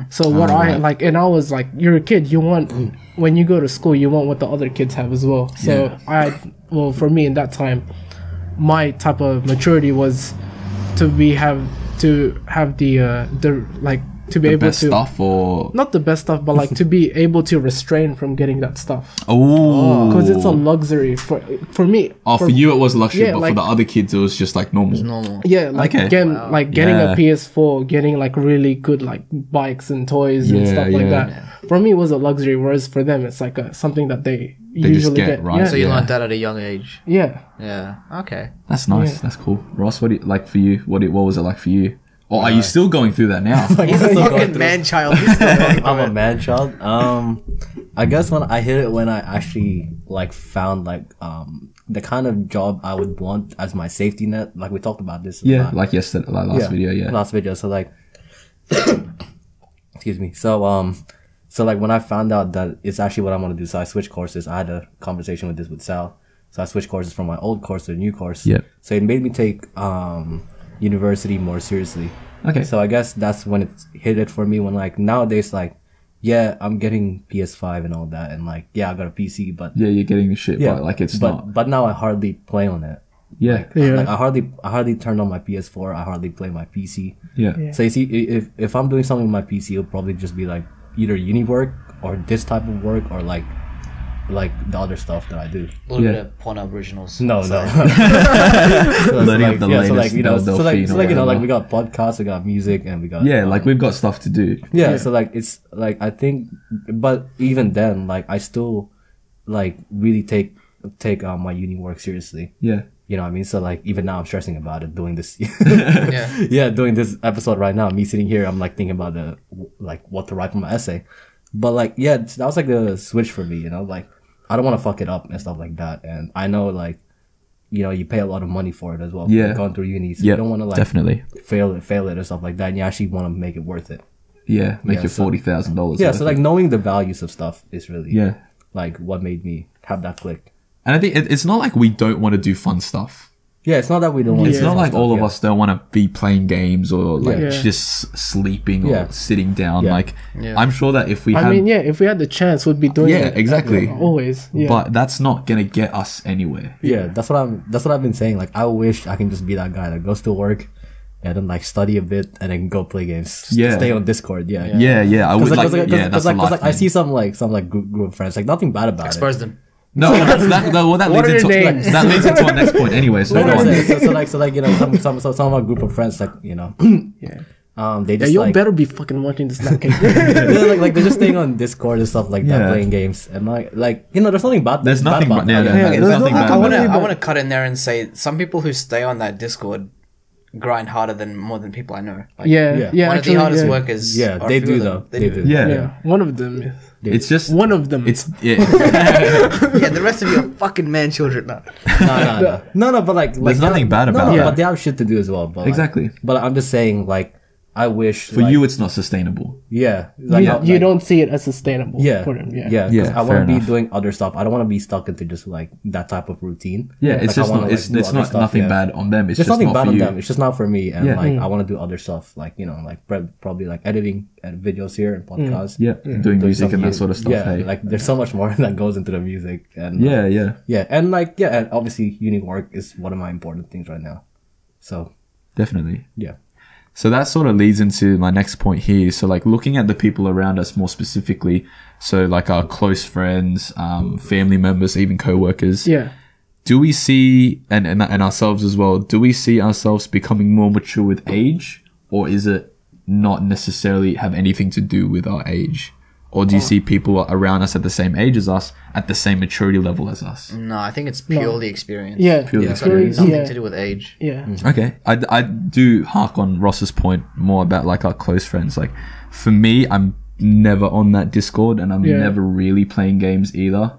So what and I was like, you're a kid, you want, when you go to school, you want what the other kids have as well. So for me in that time, my type of maturity was to have to be able best to stuff, or not the best stuff, but like to be able to restrain from getting that stuff, because it's a luxury for me. For you it was luxury, yeah, but like- for the other kids it was just like normal. It's normal. Yeah, like Okay. getting Yeah. a PS4, getting like really good like bikes and toys and Yeah, stuff like yeah. that. For me, it was a luxury, whereas for them, it's like something that they just usually get, right? So you Yeah. learned that at a young age. Yeah. Yeah. Okay. That's nice. Yeah. That's cool. Ross, what for you? What was it like for you? Or are you still going through that now? He's a fucking man child. He's still going through I'm a it. man child. I guess when I hit it when I actually like found the kind of job I would want as my safety net. Like we talked about this. Yeah, like yesterday, like last video. Yeah. Last video. So like, excuse me. So like when I found out that it's actually what I want to do, so I switched courses. I had a conversation with Sal. So I switched courses from my old course to a new course. Yep. So it made me take university more seriously. Okay. So I guess that's when it hit it for me, when like nowadays, like, yeah, I'm getting PS5 and all that, and like, yeah, I got a PC, but Yeah, you're getting the shit, but like it's not. but now I hardly play on it. Yeah. Yeah. Like I hardly turn on my PS4. I hardly play my PC. Yeah. So you see, if I'm doing something with my PC, it'll probably just be like either uni work or this type of work, or like the other stuff that I do. A little Yeah. bit of porn originals. No. Sorry. Learning up the latest Delphine or like whatever. we got podcasts, we got music, and we got Yeah, like we've got stuff to do. yeah. So like it's like I think, but even then, like I still like really take my uni work seriously. Yeah. You know what I mean? So like even now I'm stressing about it, doing this. Yeah. Doing this episode right now. Me sitting here, I'm like thinking about what to write for my essay. But like that was like the switch for me. You know, like I don't want to fuck it up and stuff like that. And I know like you pay a lot of money for it as well. Yeah. Going through uni, so Yeah. you don't want to like Definitely. fail it or stuff like that. And you actually want to make it worth it. Yeah. Make Yeah, your so- $40,000. Yeah. So like knowing the values of stuff is really Yeah. like what made me have that click. And I think it's not like we don't want to do fun stuff. Yeah, it's not that we don't want. It's to not do like stuff, all of yeah. us don't want to be playing games or like Yeah. just sleeping or Yeah. sitting down. Yeah. Like Yeah. I'm sure that if we I had, mean, yeah, if we had the chance, we'd be doing Yeah, it. exactly. Always. Yeah. but that's not gonna get us anywhere. Yeah, that's what I've been saying. Like I wish I can just be that guy that goes to work, and then like study a bit and then go play games. Yeah. Stay on Discord. Yeah. Yeah. I would like. That's a life. I see some group of friends, like nothing bad about Expose it. them. No, that What are leads your into names? that leads into our next point anyway. So, No, go on. so you know, some of our group of friends, like, you know, Yeah. they Yeah, just you like, better be fucking watching this now, okay? like they're just staying on Discord and stuff like that, Yeah. playing games, and like you know, there's nothing bad. There's nothing bad about bad- that. yeah, Yeah, there's there's nothing no- bad I about wanna- it. I want to cut in there and say some people who stay on that Discord grind harder than more than people I know. Like, Yeah. Yeah. one Actually, of the hardest yeah. workers. Yeah, are a they few do of them. though. They They do. do. Yeah. Yeah. One of them. Is. It's just One of them. it's yeah. Yeah, the rest of you are fucking man children now. No, but like There's they nothing have- bad no, about it. but they have shit to do as well. But Exactly. But I'm just saying, like, I wish For you, it's not sustainable. yeah, like, You don't see it as sustainable yeah, for them. Yeah. yeah. 'Cause Yeah, I want fair to be enough. doing other stuff. I don't want to be stuck into just like that type of routine. Yeah, Like, it's I just wanna, not. like, It's do it's other not stuff, nothing yeah. bad on them. It's There's just nothing not bad for on you. them. It's just not for me. And Yeah. like I want to do other stuff, like, you know, like probably like editing and videos here and podcasts. Yeah, doing music some and that mu- sort of stuff. Yeah, hey. like there's so much more that goes into the music. And yeah, and like and obviously uni work is one of my important things right now. So definitely. yeah. So that sort of leads into my next point here. So like looking at the people around us more specifically, so like our close friends, family members, even co-workers. Yeah. Do we see, and ourselves as well, do we see ourselves becoming more mature with age, or is it not necessarily have anything to do with our age? Or do you see people around us at the same age as us, at the same maturity level as us? No, I think it's purely experience. Yeah. Purely It's got experience. nothing Yeah. to do with age. Yeah. Okay, I do hark on Ross's point more about like our close friends. Like for me, I'm never on that Discord, and I'm Yeah. never really playing games either.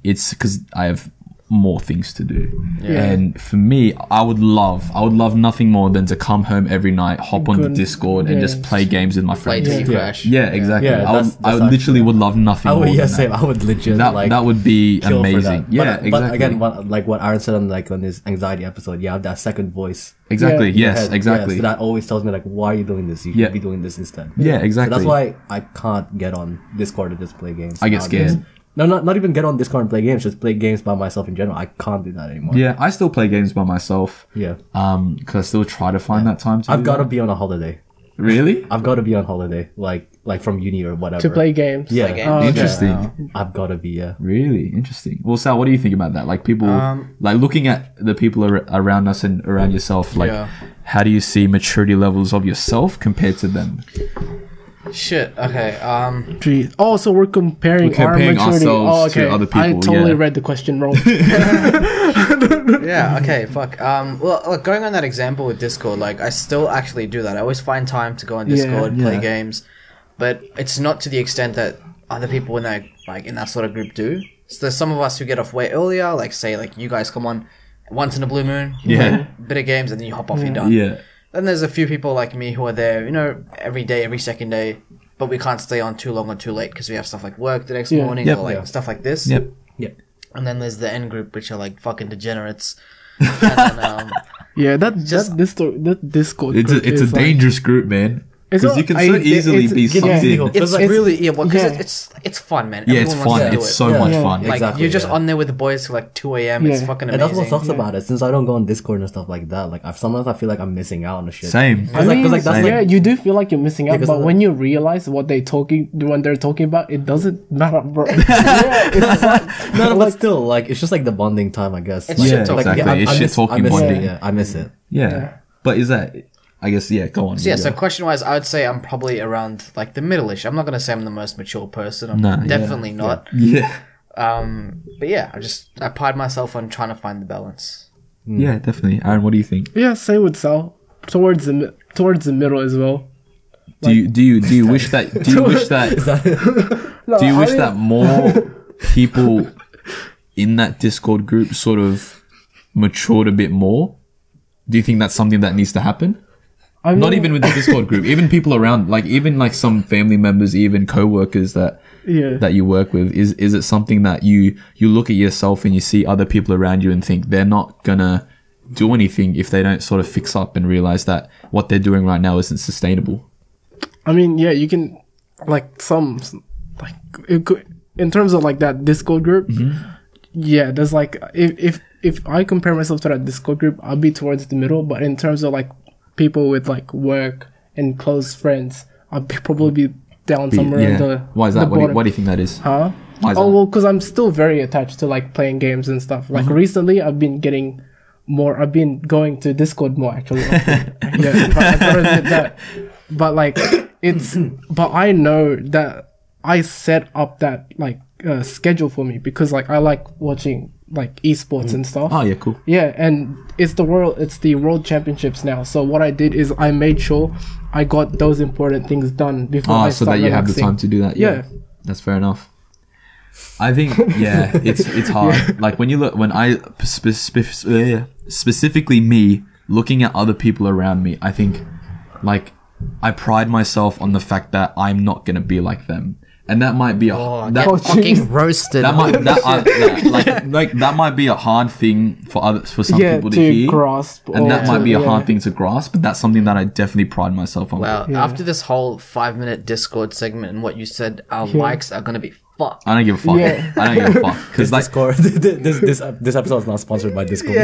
It's because I have more things to do, and for me, I would love nothing more than to come home every night, hop on the Good. Discord, and Yeah. just play games with my Play friends. till you Yeah. crash. Yeah, exactly. Yeah, I that's literally actually- would love nothing I more would, yeah, than same. that. I would legit That would be kill for amazing. that. Yeah, but exactly. again, what Aaron said on his anxiety episode, you have that second voice. Exactly. Yeah. Yes, Yeah, exactly. so that always tells me like, why are you doing this? You Yeah. should be doing this instead. Yeah, exactly. So that's why I can't get on Discord and just play games. I get nowadays. scared. No, not even get on Discord and play games. Just play games by myself in general. I can't do that anymore. Yeah, I still play games by myself. Yeah. Because I still try to find that time to. I've do got to that. be on a holiday. Really? I've got to be on holiday, like from uni or whatever. To play games. Yeah. Play games. Oh, okay. Interesting. I've got to be. Yeah. Really interesting. Well, Sal, what do you think about that? Like people, like looking at the people around us and around yourself. Like, Yeah. how do you see maturity levels of yourself compared to them? Shit. Okay. Jeez. Oh, so we're comparing, We're comparing our maturity. ourselves Oh, to okay. other I people, totally yeah. read the question wrong. Yeah. Okay. Fuck. Well, look, going on that example with Discord, like I still actually do that. I always find time to go on Discord, play Yeah. games, but it's not to the extent that other people in that sort of group do. So there's some of us who get off way earlier, like say like you guys come on once in a blue moon, Yeah. play a bit of games, and then you hop off. You're done. Yeah. Then there's a few people like me who are there, you know, every day, every second day, but we can't stay on too long or too late because we have stuff like work the next Yeah. morning Yep. or like Yeah. stuff like this. Yep. Yeah. And then there's the end group, which are like fucking degenerates. And then, yeah, that Just- that Discord. It's group a is like- dangerous group, man. It's Because you not- can I- so it- easily it's- be yeah. sucked in. it's like- really because Yeah. it's fun, man. Yeah, it's Everyone wants fun. to do It's it. so Yeah. much Yeah. fun. Like Exactly, you're just yeah. on there with the boys till like 2 a.m. It's Yeah. fucking And amazing. that's what sucks about it. Since I don't go on Discord and stuff like that, like sometimes I feel like I'm missing out on the shit. Same. I mean, that's Same. yeah, you do feel like you're missing out, 'cause but of when you realize what they're talking about, it doesn't matter, bro. Yeah, it's like, No, like, but still, like it's just like the bonding time, I guess. It's Like, shit talking. exactly. I It's shit miss- talking I miss bonding. it, yeah, I miss it. Yeah. But is that? I guess yeah. Go on. So yeah, so question wise, I would say I'm probably around like the middle-ish. I'm not gonna say I'm the most mature person. I'm Nah, yeah. definitely not. Yeah. But yeah, I pride myself on trying to find the balance. Yeah, definitely. Aaron, what do you think? yeah, same with Sal. Towards the middle as well. Do you wish that? Do you wish that? Do you wish that more people in that Discord group sort of matured a bit more? Do you think that's something that needs to happen? Not even with the Discord group, even people around, like even like some family members, even co-workers that you work with. Is it something that you look at yourself and you see other people around you and think they're not gonna do anything if they don't sort of fix up and realize that what they're doing right now isn't sustainable? I mean, yeah, you can like some like it could, in terms of like that Discord group. Yeah, there's like if I compare myself to that Discord group, I'll be towards the middle. But in terms of like people with like work and close friends, I'd probably be down somewhere in the Why is the that? bottom. What do you think that is? Huh? Why is Oh that? well, because I'm still very attached to like playing games and stuff. Like recently, I've been getting more. I've been going to Discord more actually. Yeah, I gotta admit that. But like but I know that I set up that like schedule for me because like I like watching like esports and stuff. Oh yeah, cool. Yeah, and it's the world championships now. So what I did is I made sure I got those important things done before I So start that you have the relaxing. time to do that. Yeah. That's fair enough. I think it's hard. Like when I specifically me looking at other people around me, I think like I pride myself on the fact that I'm not gonna be like them, and that might be Fucking roasted. that might be a hard thing for some people to hear, grasp, and that might be a hard yeah. thing to grasp. But that's something that I definitely pride myself on. Wow. Yeah. After this whole 5-minute Discord segment and what you said, our likes are gonna be fucked. I don't give a fuck. Yeah. I don't give a fuck because like Discord. this episode is not sponsored by Discord.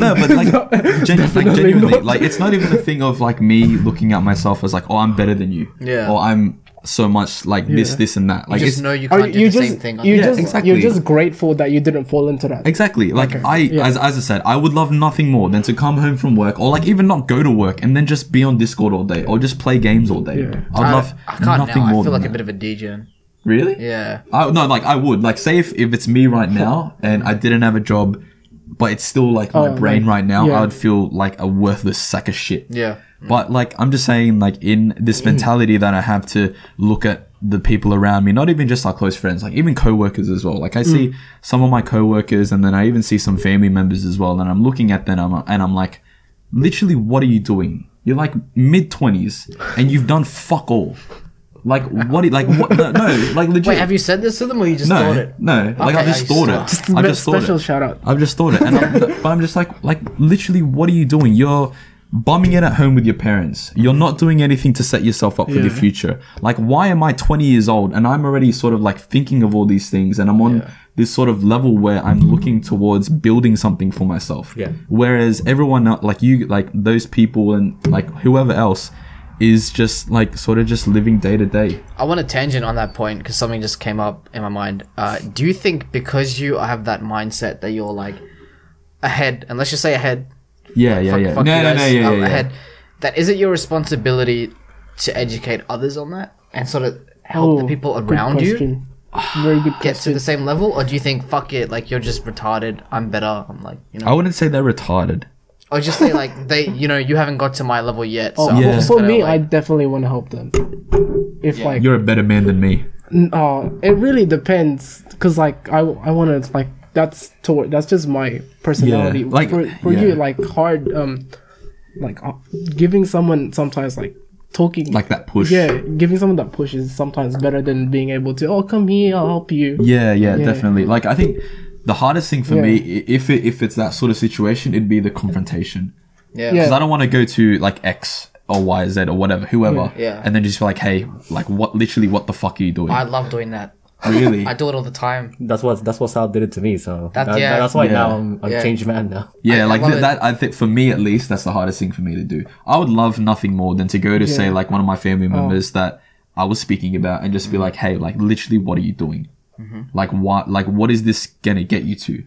no, but like, genuinely, like it's not even a thing of like me looking at myself as like, oh, I'm better than you, Yeah. or I'm so much like this and that. Like You just it's know you Or can't do the same thing. you Yeah, just exactly. you're just grateful that you didn't fall into that. exactly like Okay. as I said, I would love nothing more than to come home from work or like even not go to work and then just be on Discord all day or just play games all day. Yeah. I'd love I can't nothing now. I more feel than like a that. bit of a DJ. Really? Yeah. No, like I would like say if it's me right now and I didn't have a job, but it's still like my brain like, right now, yeah. I would feel like a worthless sack of shit. Yeah. But like I'm just saying, like in this mentality that I have to look at the people around me, not even just our close friends, like even co-workers as well. Like I see some of my co-workers, and then I even see some family members as well. And I'm looking at them, and I'm like, literally, what are you doing? You're like mid-20s, and you've done fuck all. Like what? No, like legit. Wait, have you said this to them or you just thought it? No, like Okay, I've just you thought just it. I've just thought Special it. shout out. I've just thought it, and but I'm just like literally, what are you doing? You're bumming it at home with your parents. You're not doing anything to set yourself up for the Yeah. future. Like, why am I 20 years old and I'm already sort of like thinking of all these things, and I'm on this sort of level where I'm looking towards building something for myself. Yeah. Whereas everyone else, like you, like those people, and like whoever else, is just like sort of just living day to day. I want a tangent on that point because something just came up in my mind. Do you think because you have that mindset that you're like ahead, and let's just say ahead, Yeah, yeah, fuck- yeah. fuck No, you no, guys, no, yeah, yeah. ahead, that is it your responsibility to educate others on that and sort of help the people good around you question. Very good get to question. the same level, or do you think fuck it, like you're just retarded, I'm better, I'm like, you know, I wouldn't say they're retarded. or just say like they, you know, you haven't got to my level yet, so Oh, I'm Yeah. just for gonna, me, like, I definitely want to help them. If like, You're a better man than me. it really depends because like I want to like that's just my personality. Yeah, like, for yeah. you, like hard like giving someone sometimes like talking Like that push. Yeah, giving someone that push is sometimes better than being able to come here, I'll help you. Yeah, Yeah. definitely. Like I think the hardest thing for Yeah. me, if it's that sort of situation, it'd be the confrontation. yeah. Yeah. Because I don't want to go to like X or Y, Z or whatever, whoever, Yeah. and then just be like, hey, like what what the fuck are you doing? I love doing that. Really? I do it all the time. That's what Sal did it to me. So Yeah. that's why Yeah. now I'm a Yeah. changed man now. Yeah, I like love it. that. I think for me at least, that's the hardest thing for me to do. I would love nothing more than to go to say like one of my family members that I was speaking about and just be like, hey, like literally, what are you doing? Like what is this gonna get you to?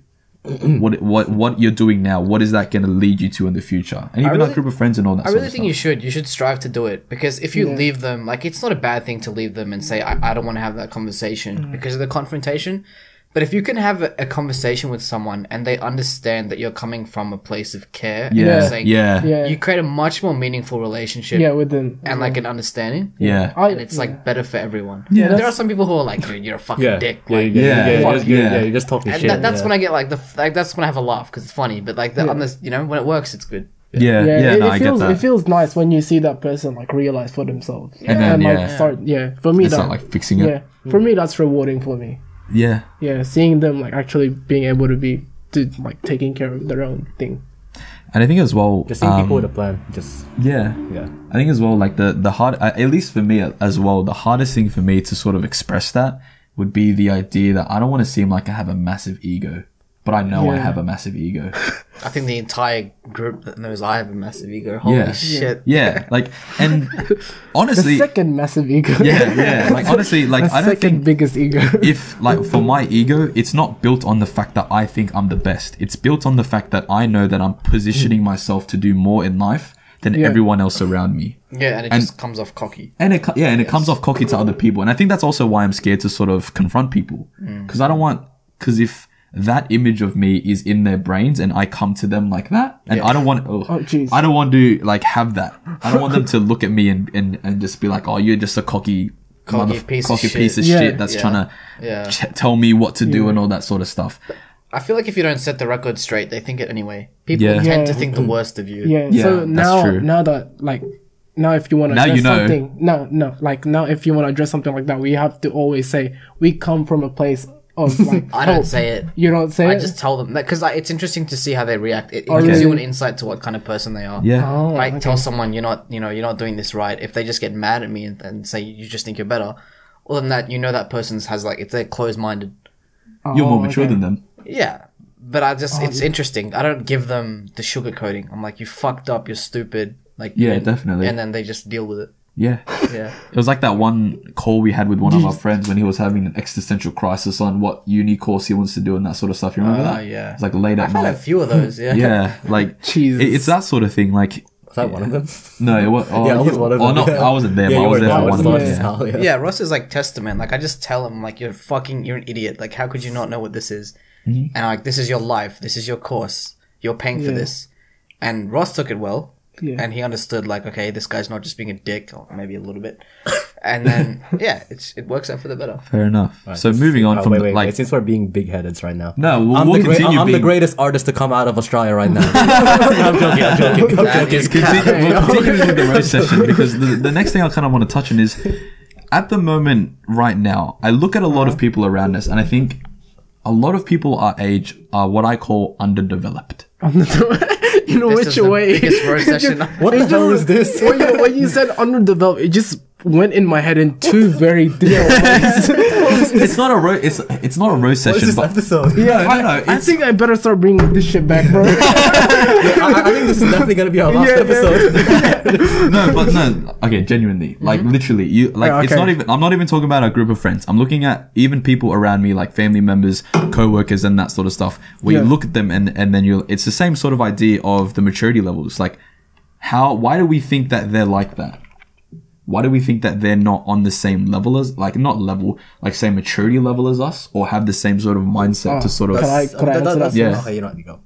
what you're doing now? What is that gonna lead you to in the future? And even really- our group of friends and all that. I sort really of think stuff. you should strive to do it, because if you leave them, like, it's not a bad thing to leave them and say I don't want to have that conversation because of the confrontation. But if you can have a conversation with someone and they understand that you're coming from a place of care, and Yeah, you're saying, yeah, Yeah. you create a much more meaningful relationship Yeah, with them. and like an understanding. yeah. And it's like better for everyone. Yeah, There are that's- some people who are like, dude, you're a fucking Yeah, dick. yeah, Like, yeah. you're just talking and shit. that's yeah. when I get like that's when I have a laugh because it's funny. But like on this, you know, when it works, it's good. Yeah, it, no, it I feels get that. it feels nice when you see that person like realize for themselves And then, like yeah. start for me It's that not like fixing it. yeah for me that's rewarding for me. Yeah. Yeah, seeing them like actually being able to like taking care of their own thing. And I think as well, Just seeing people with a plan. Just yeah, yeah. I think as well, like the hard, at least for me as well, the hardest thing for me to sort of express that would be the idea that I don't want to seem like I have a massive ego. but I know I Yeah. have a massive ego. I think the entire group that knows I have a massive ego. Holy Yeah. shit. Yeah, like, and The honestly, second massive ego. yeah, like honestly, like The I don't second think biggest ego. if like for my ego, it's not built on the fact that I think I'm the best. It's built on the fact that I know that I'm positioning myself to do more in life than Yeah. everyone else around me. Yeah, and it just comes off cocky. And it comes off cocky to other people. And I think that's also why I'm scared to sort of confront people. Because because if that image of me is in their brains and I come to them like that, and I don't want, jeez. I don't want to like have that. I don't want them to look at me and just be like, oh, you're just a cocky piece of piece of shit. shit that's Yeah. trying to Yeah. tell me what to do and all that sort of stuff. I feel like if you don't set the record straight, they think it anyway. People Yeah. tend to Yeah. think the worst of you. Yeah. Yeah, So that's now, true. now if you want to Now address you know. something, now if you want to address something like that, we have to always say we come from a place of like. I don't hope. say it. You don't say I it. just tell them that because it's interesting to see how they react. It Oh, gives you an really? insight to what kind of person they are. Yeah. Oh, Like okay. tell someone you're not doing this right. If they just get mad at me and say you just think you're better, other than that, that person's has like if they're closed minded. You're more Oh, mature okay. than them. Yeah, but it's interesting. I don't give them the sugar coating. I'm like, you fucked up. You're stupid. Like Yeah, and- definitely. And then they just deal with it. Yeah. Yeah. It was like that one call we had with one of our friends when he was having an existential crisis on what uni course he wants to do and that sort of stuff. You remember that? Yeah. It's like late at I've had a night. few of those. Yeah. Yeah, like Jesus. it's that sort of thing. Like, Was that one of them? no, it was. Oh, Yeah, I was one of them. no, I wasn't there, Yeah, but I you was were there there. for I one was of on them. his Yeah. house, yeah. Yeah, Ross is like testament. Like I just tell him like you're an idiot. Like how could you not know what this is? Mm-hmm. And like this is your life. This is your course. You're paying for Yeah. this. And Ross took it well. Yeah. And he understood like okay, this guy's not just being a dick or maybe a little bit. And then yeah, it works out for the better. Fair enough. So moving on from wait, like, since we're being big-headed right now. no, we'll, I'm, we'll the, great, continue I'm the being. greatest artist to come out of Australia right now. I'm joking. That is We'll continue with the roast session because the next thing I kind of want to touch on is at the moment right now, I look at a lot of people around us and I think a lot of people our age are what I call underdeveloped. You know This which is the way? biggest roast session. What the hell is this? when you said underdeveloped, it just went in my head in two very different ways. It's not a it's not a roast What's session, this but episode? no, I it's, think I better start bringing this shit back, bro. I think this is definitely gonna be our last Yeah, episode. no. Okay, genuinely, like literally, you like Yeah, it's okay. not even. I'm not even talking about a group of friends. I'm looking at even people around me, like family members, co-workers, and that sort of stuff. Where Yeah. you look at them and then it's the same sort of idea of the maturity levels. Like, why do we think that they're like that? Why do we think that they're not on the same level as, like, not level, like, same maturity level as us, or have the same sort of mindset to sort of? Could I answer that? Yeah. Okay, you know, you go.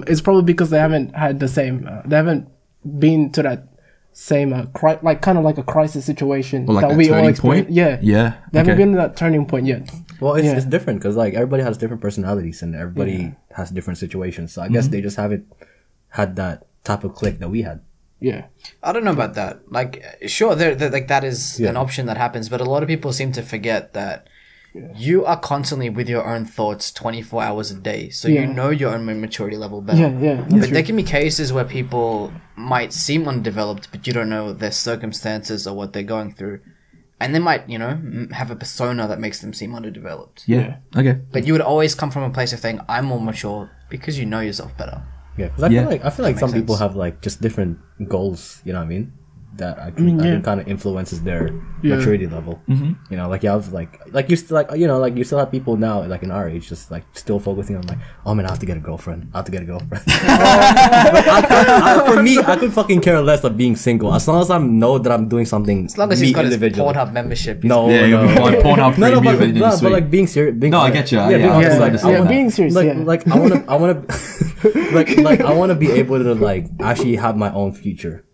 It's probably because they haven't had the same. They haven't been to that same, like kind of like a crisis situation Or like that that we all turning experience. point? Yeah, Yeah, They haven't okay. been to that turning point yet. Well, it's, Yeah. it's different because like everybody has different personalities and everybody has different situations. So I guess they just haven't had that type of click that we had. Yeah, I don't know about that. Like, sure, like that is Yeah. an option that happens, but a lot of people seem to forget that you are constantly with your own thoughts 24 hours a day, so Yeah. you know your own maturity level better. yeah. But there can be cases where people might seem undeveloped, but you don't know their circumstances or what they're going through, and they might, have a persona that makes them seem underdeveloped. Yeah. Okay. But you would always come from a place of saying, "I'm more mature," because you know yourself better. Yeah, because I feel like some makes people sense. have like just different goals. You know what I mean? That I yeah. think kind of influences their Yeah. maturity level. Mm-hmm. You know, like you have like you still you still have people now like in our age just like still focusing on like, oh man, I have to get a girlfriend. For me, I could fucking care less of being single as long as I know that I'm doing something. As long as he's got his Pornhub membership. No, Yeah, you'll be fine. Pornhub no, premium but, and you're but sweet. like being serious. No, I get you. being Yeah, honest, I like, understand I wanna- being serious. like, yeah. like I want to, like I want to be able to like actually have my own future,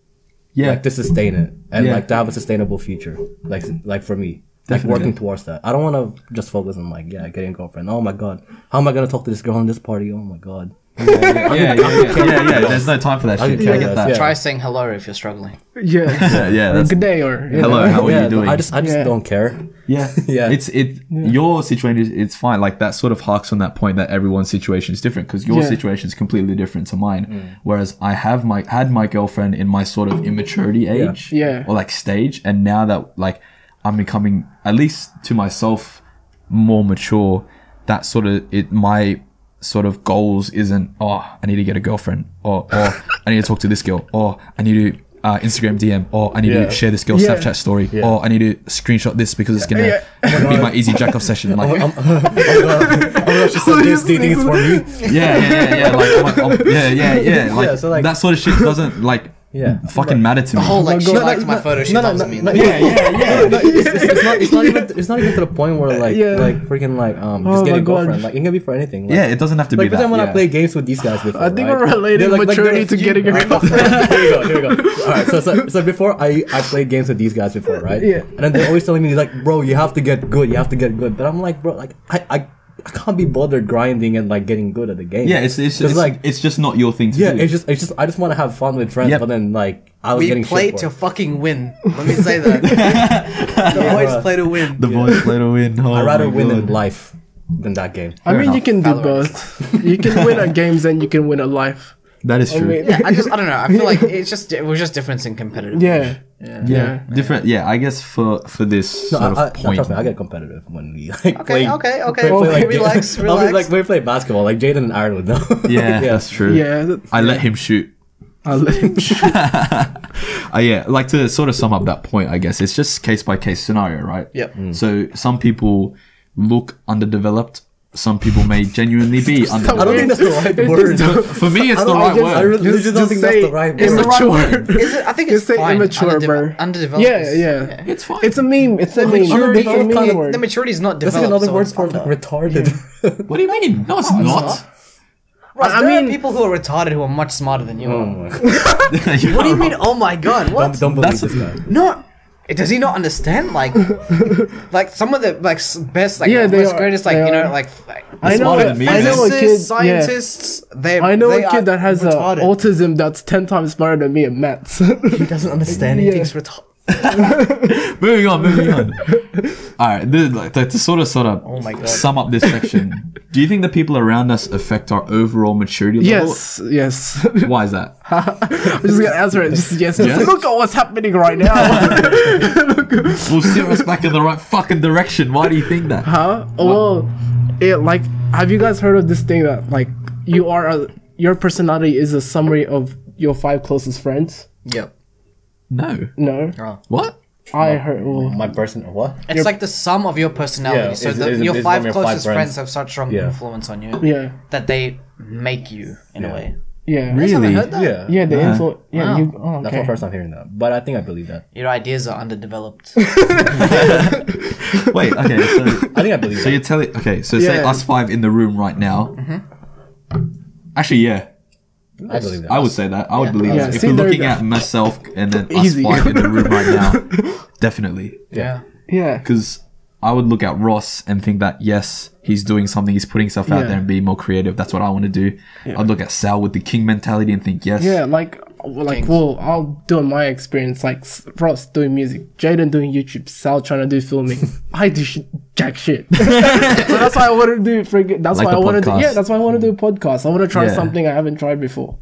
Yeah. like to sustain it and Yeah. like to have a sustainable future, like for me, like Definitely. working towards that. I don't want to just focus on like getting a girlfriend. Oh my god, how am I gonna talk to this girl in this party? Oh my god. Yeah. There's no time for that shit. I get that. Yeah. Try saying hello if you're struggling. Yeah, Yeah. Or That's, good day or you hello. know. How are Yeah, you doing? I just Yeah. don't care. Yeah, Yeah. Your situation it's fine. Like that sort of harks on that point that everyone's situation is different because your Yeah. situation is completely different to mine. Whereas I had my girlfriend in my sort of immaturity age, Yeah. or like stage, and now that like I'm becoming at least to myself more mature, that sort of sort of goals isn't, I need to get a girlfriend, or I need to talk to this girl, or I need to Instagram DM, or I need to share this girl's Snapchat story, or I need to screenshot this because it's gonna be my easy jack off session. Like, I'm gonna just do you think it's for me? Like, so, like, that sort of shit doesn't like fucking matter to me. The whole like she God. liked my photo. She loves me. No, it's not even to the point where like freaking like just get my a girlfriend. God. Like it can be for anything. Like, It doesn't have to be like that. pretend when I play games with these guys before. I think right? we're relating They're maturity to getting a girlfriend. Here we go. All right, so before I played games with these guys before, right? Yeah. And then they're always telling me like, bro, you have to get good. But I'm like, bro, like I can't be bothered grinding and like getting good at the game. Yeah, it's like it's just not your thing to do. it's just I just want to have fun with friends, but then like I was We getting play shit for to it. fucking win. Let me say that. The boys play to win. The boys play to win. Oh, I'd rather my win God. in life than that game. I mean, you can do Valorant. both. You can win at games and you can win at life. That is true. mean- Yeah, I don't know. I feel like it was just difference in competitive. Yeah. yeah, different. Yeah, I guess for this No, sort of point. trust me, I get competitive when we like Okay, play. okay. like, Relax. Like when we play basketball, like Jaden and Aron would know. Yeah, that's true. Yeah. I let him shoot. I'll let him shoot. Like to sort of sum up that point, I guess it's just case by case scenario, right? Yep. So some people look underdeveloped. Some people may genuinely be I don't underdeveloped. think that's the right word. For me, it's the right I word. really just don't think that's the right It's word. the right word. Is it? I think it's Just say fine. immature, bro. Underdeveloped. Yeah, is- yeah. It's fine. It's a meme. It's a meme. maturity It's a is meme kind of- word. The maturity is not That's developed. like another so word it's for under. like retarded. What do you mean? No, it's not. Ross, I there are mean- people who are retarded who are much smarter than you. Oh my God. What do you mean? Oh my god! What? Don't believe this guy. No. Does he not understand? Like some of the best, like Yeah, they most are- greatest, like they you know, are. like I know. smarter than me, I know a kid. physicists, scientists. They I know they a are kid that has retarded. autism that's 10 times smarter than me at maths. He doesn't understand. He Yeah. thinks retarded. Moving on. All right, to sort of Oh my God. sum up this section. Do you think the people around us affect our overall maturity level? Yes. Why is that? I'm just gonna answer it. Just yes. Yes? Look at what's happening right now. Will steer us back in the right fucking direction. Why do you think that? Huh? Well, like, have you guys heard of this thing that like your personality is a summary of your 5 closest friends? Yep. No. No, What? I heard. Well, My person, what? It's like the sum of your personality. Yeah, so it's your from 5 your closest 5 friends friends. have such strong Yeah. influence on you yeah, that they make you in a way. yeah, Really? Heard that? Yeah. yeah. The info. Yeah, Wow. you. Oh, That's okay. my first time hearing that. But I think I believe that. Your ideas are underdeveloped. Wait. Okay. So I think I believe so that. you're telling. Okay. So say Yeah. us 5 in the room right now. Actually, yeah. I believe that. I would say that. I would believe Yeah, that. If see, we're there looking you go. at myself and then Easy. us 5 in the room right now, definitely. Yeah. Yeah. Because I would look at Ross and think that yes, he's doing something, he's putting stuff out Yeah. there and being more creative. That's what I want to do. I'd look at Sal with the king mentality and think yes. Yeah, like well, I'll do in my experience, like Ross doing music, Jaden doing YouTube, Sal trying to do filming. I do jack shit. So that's why I want to do friggin'. That's Like why I the want to do. podcast. Yeah, that's why I want to do a podcast. I want to try Yeah. something I haven't tried before.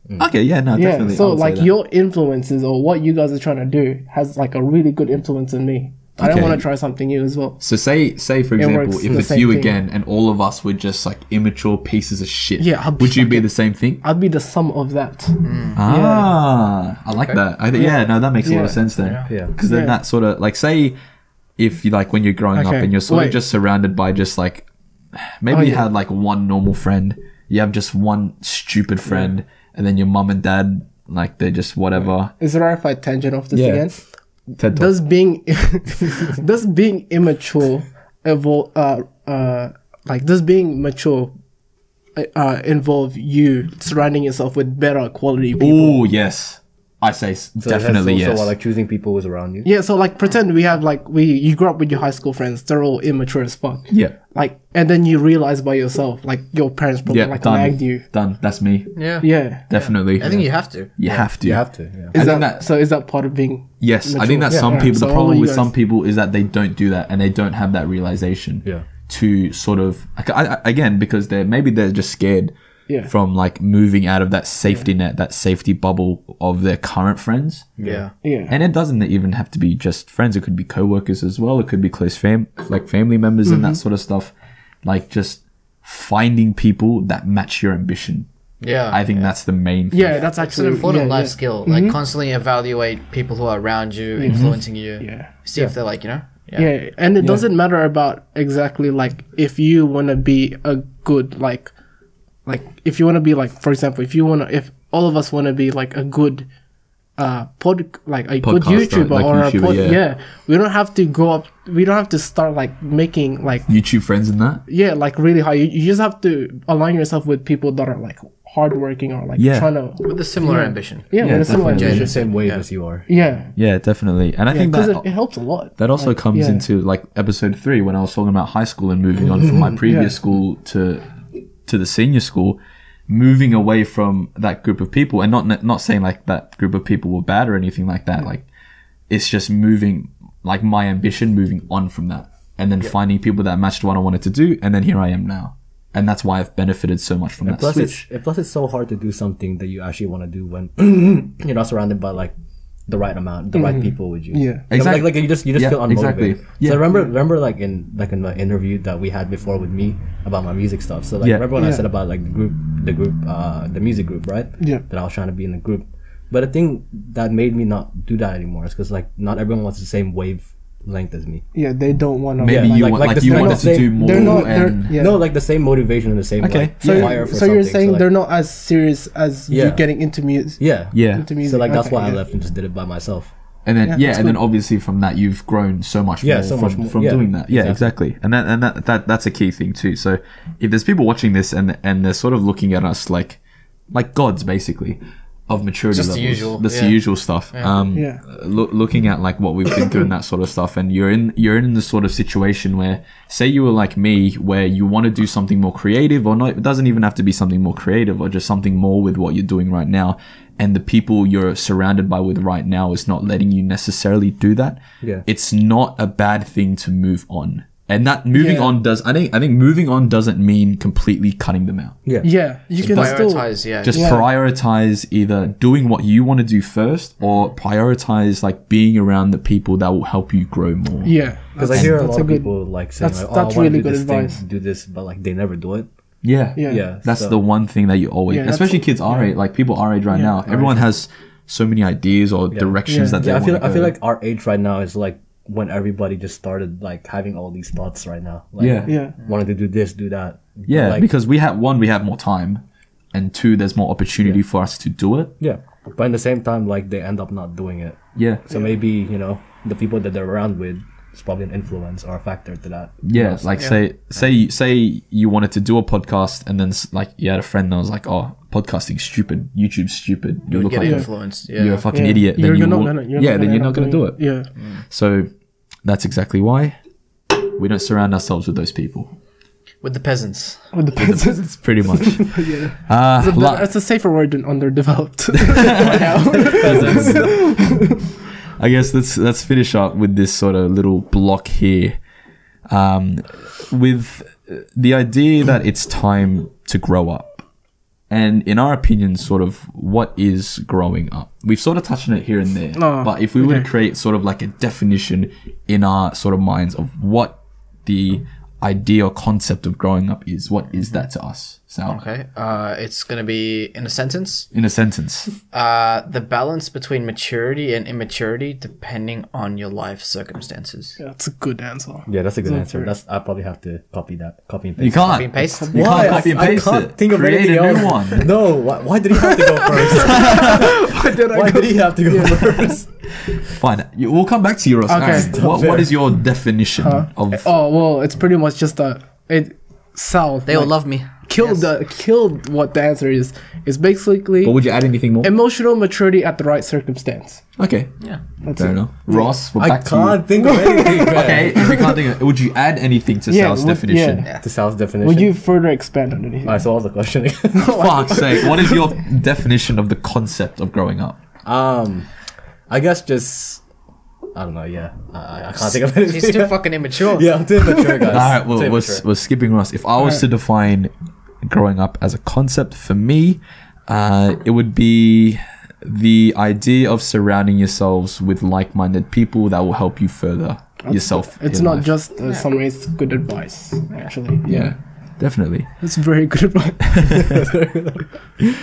Okay. Yeah. No. Yeah. Definitely. I So would say like that. your influences or what you guys are trying to do has like a really good influence on me. I don't Okay. want to try something new as well. So say for example, works if the it's same you thing. again and all of us were just like immature pieces of shit, Yeah, I'll be would you be fucking- the same thing? I'd be the sum of that. Ah, I like that. I think no, that makes a lot of Yeah. sense then. Yeah. Because then Yeah. that sort of like say if you like when you're growing up Okay, and you're sort wait. of just surrounded by just like maybe Oh, you yeah. had like one normal friend, you have just one stupid friend, and then your mum and dad like they're just whatever. Is it alright if I tangent off this Yeah. again? TED Talk. Does being immature does being mature involve you surrounding yourself with better quality people? Oh yes, I say So definitely yes. So like choosing people who's around you. Yeah, so like pretend we have like you grew up with your high school friends, they're all immature as fuck. Yeah. Like and then you realize by yourself, like your parents probably Yeah, like done. nagged you. Done. That's me. Yeah. Yeah. Definitely. I think you have to. You have to. You have to. Yeah. I Is think that, that- so is that part of being Yes, I mature? think that Yeah, some alright, people, so the all problem you with guys- some people is that they don't do that and they don't have that realization Yeah. to sort of, again, because they're just scared Yeah. from like moving out of that safety net, that safety bubble of their current friends. Yeah. Yeah. And it doesn't even have to be just friends. It could be co-workers as well. It could be close family members and that sort of stuff. Like just finding people that match your ambition. Yeah. I think that's the main thing. Yeah, that's It's an actually important life yeah. skill. Like constantly evaluate people who are around you, influencing you. Yeah. See if they're like, Yeah, and it doesn't matter about exactly like if you want to be a good like if you want to be like, for example, if all of us want to be like a good good YouTuber like or YouTuber, yeah. we don't have to go up, we don't have to start like making like YouTube friends and that. like really high. You just have to align yourself with people that are like hardworking or like Yeah. trying to with a similar ambition. with a similar definitely. in the ambition. same wave as you are. Yeah, Yeah, definitely. And I think because that it helps a lot. that also comes into like episode 3 when I was talking about high school and moving on from my previous school to the senior school, moving away from that group of people, and not saying like that group of people were bad or anything like that. Like it's just moving, like my ambition, moving on from that, and then finding people that matched what I wanted to do, and then here I am now, and that's why I've benefited so much from that switch. Plus, it's so hard to do something that you actually want to do when you're not surrounded by like the right amount, the right people with you. Yeah. Exactly. Like you just feel unmotivated. exactly. Yeah. So remember like in the interview that we had before with me about my music stuff. So like remember when I said about like the music group, right? Yeah. That I was trying to be in a group. But the thing that made me not do that anymore is because like not everyone wants the same wavelength as me. Yeah, they don't want to. Maybe you wanted to do more. They're not. and Yeah. No, like the same motivation and the same like, fire for So something. you're saying like, they're not as serious as you getting into music. yeah. yeah. Into music. So like that's Okay, why I yeah. left and just did it by myself. And then that's and then good. obviously from that you've grown so much Yeah, more so from, much more. from Yeah, doing that. Yeah, exactly. And that's a key thing too. So if there's people watching this and they're sort of looking at us like gods basically of maturity Just the levels, usual, that's yeah. the usual stuff. Yeah. Looking at like what we've been through and that sort of stuff, and you're in the sort of situation where, say you were like me, where you want to do something more creative, or not, it doesn't even have to be something more creative, or just something more with what you're doing right now, and the people you're surrounded by with right now is not letting you necessarily do that. Yeah. It's not a bad thing to move on. And that moving Yeah. on does, I think moving on doesn't mean completely cutting them out. Yeah. Yeah, you can still. Prioritize, Just Yeah. prioritize either doing what you want to do first, or prioritize like being around the people that will help you grow more. Yeah, Because I hear a that's lot of good- people like saying, that's- like, that's I wanna really do good this thing, advice. do this, but like they never do it. Yeah. Yeah. Yeah. That's so- the one thing that you always, Yeah, that's- especially kids our age, like people our age right now, everyone has so many ideas or directions Yeah. that they Yeah, want to I feel go. like our age right now is like when everybody just started like having all these thoughts right now. Like, Yeah. wanted to do this, do that. yeah, Like, because we have more time, and 2, there's more opportunity for us to do it. yeah. But at the same time, like they end up not doing it. Yeah. So maybe the people that they're around with is probably an influence or a factor to that. Yeah, like say you wanted to do a podcast, and then like you had a friend that was like, "Oh, podcasting's stupid, YouTube's stupid. You You'll look get like influenced. Yeah. you're a fucking Yeah. idiot." You're Then not gonna you're not gonna end do up it. doing Yeah. So that's exactly why we don't surround ourselves with those people. With the peasants. With the peasants. Pretty much. It's a safer word than underdeveloped. I guess let's finish up with this sort of little block here, with the idea that it's time to grow up. And in our opinion, sort of what is growing up? We've sort of touched on it here and there, but if we were to create sort of like a definition in our sort of minds of what the idea or concept of growing up is, what is that to us, Sal? Okay. It's going to be in a sentence. In a sentence. The balance between maturity and immaturity depending on your life circumstances. Yeah, that's a good answer. Yeah, that's a good answer. fair. I probably have to copy and paste. You can't. Copy and paste. You Why? can't copy and I paste can't it. think of Create anything a new else. one. No, why did he have to go first? Why did he have to go first? Fine. We'll come back to yours. Okay. Aaron, what is your definition of? Oh well, it's pretty much just Sal. They all love me. Killed what the answer is. It's basically But would you add anything more? emotional maturity at the right circumstance. Okay. Yeah. That's Fair it. enough. Ross, we're I back to you. can't think of anything, man. Okay, if you can't think of it, would you add anything to Sal's definition? yeah. To Sal's definition. Would you further expand on anything? Alright, so what was the question again? Fuck's sake. What is your definition of the concept of growing up? I guess just I don't know. Yeah, I can't think of anything. He's too fucking immature. Yeah, I'm too immature, guys. Alright, well, Too we're immature. skipping Ross. If I was to define growing up as a concept for me, it would be the idea of surrounding yourselves with like-minded people that will help you further yourself. It's in not life. just some it's good advice, actually. Yeah. definitely. That's very good advice.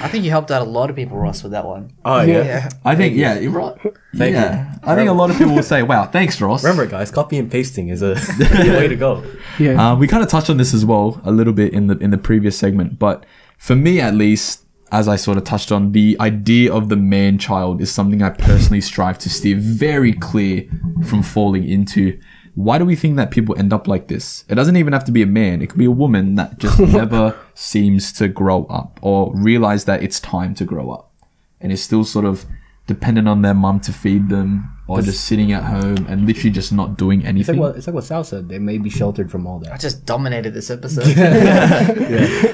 I think you helped out a lot of people, Ross, with that one. Oh Yeah. Yeah. I think, yeah, you're right. Thank yeah. I think a lot of people will say, wow, thanks, Ross. Remember, guys, copy and pasting is a way to go. Yeah. We kind of touched on this as well a little bit in the previous segment, but for me at least, as I sort of touched on, the idea of the man child is something I personally strive to steer very clear from falling into. Why do we think that people end up like this? It doesn't even have to be a man. It could be a woman that just never seems to grow up or realize that it's time to grow up and is still sort of dependent on their mum to feed them or just sitting at home and literally just not doing anything. It's like what Sal said. They may be sheltered from all I that. just dominated this episode.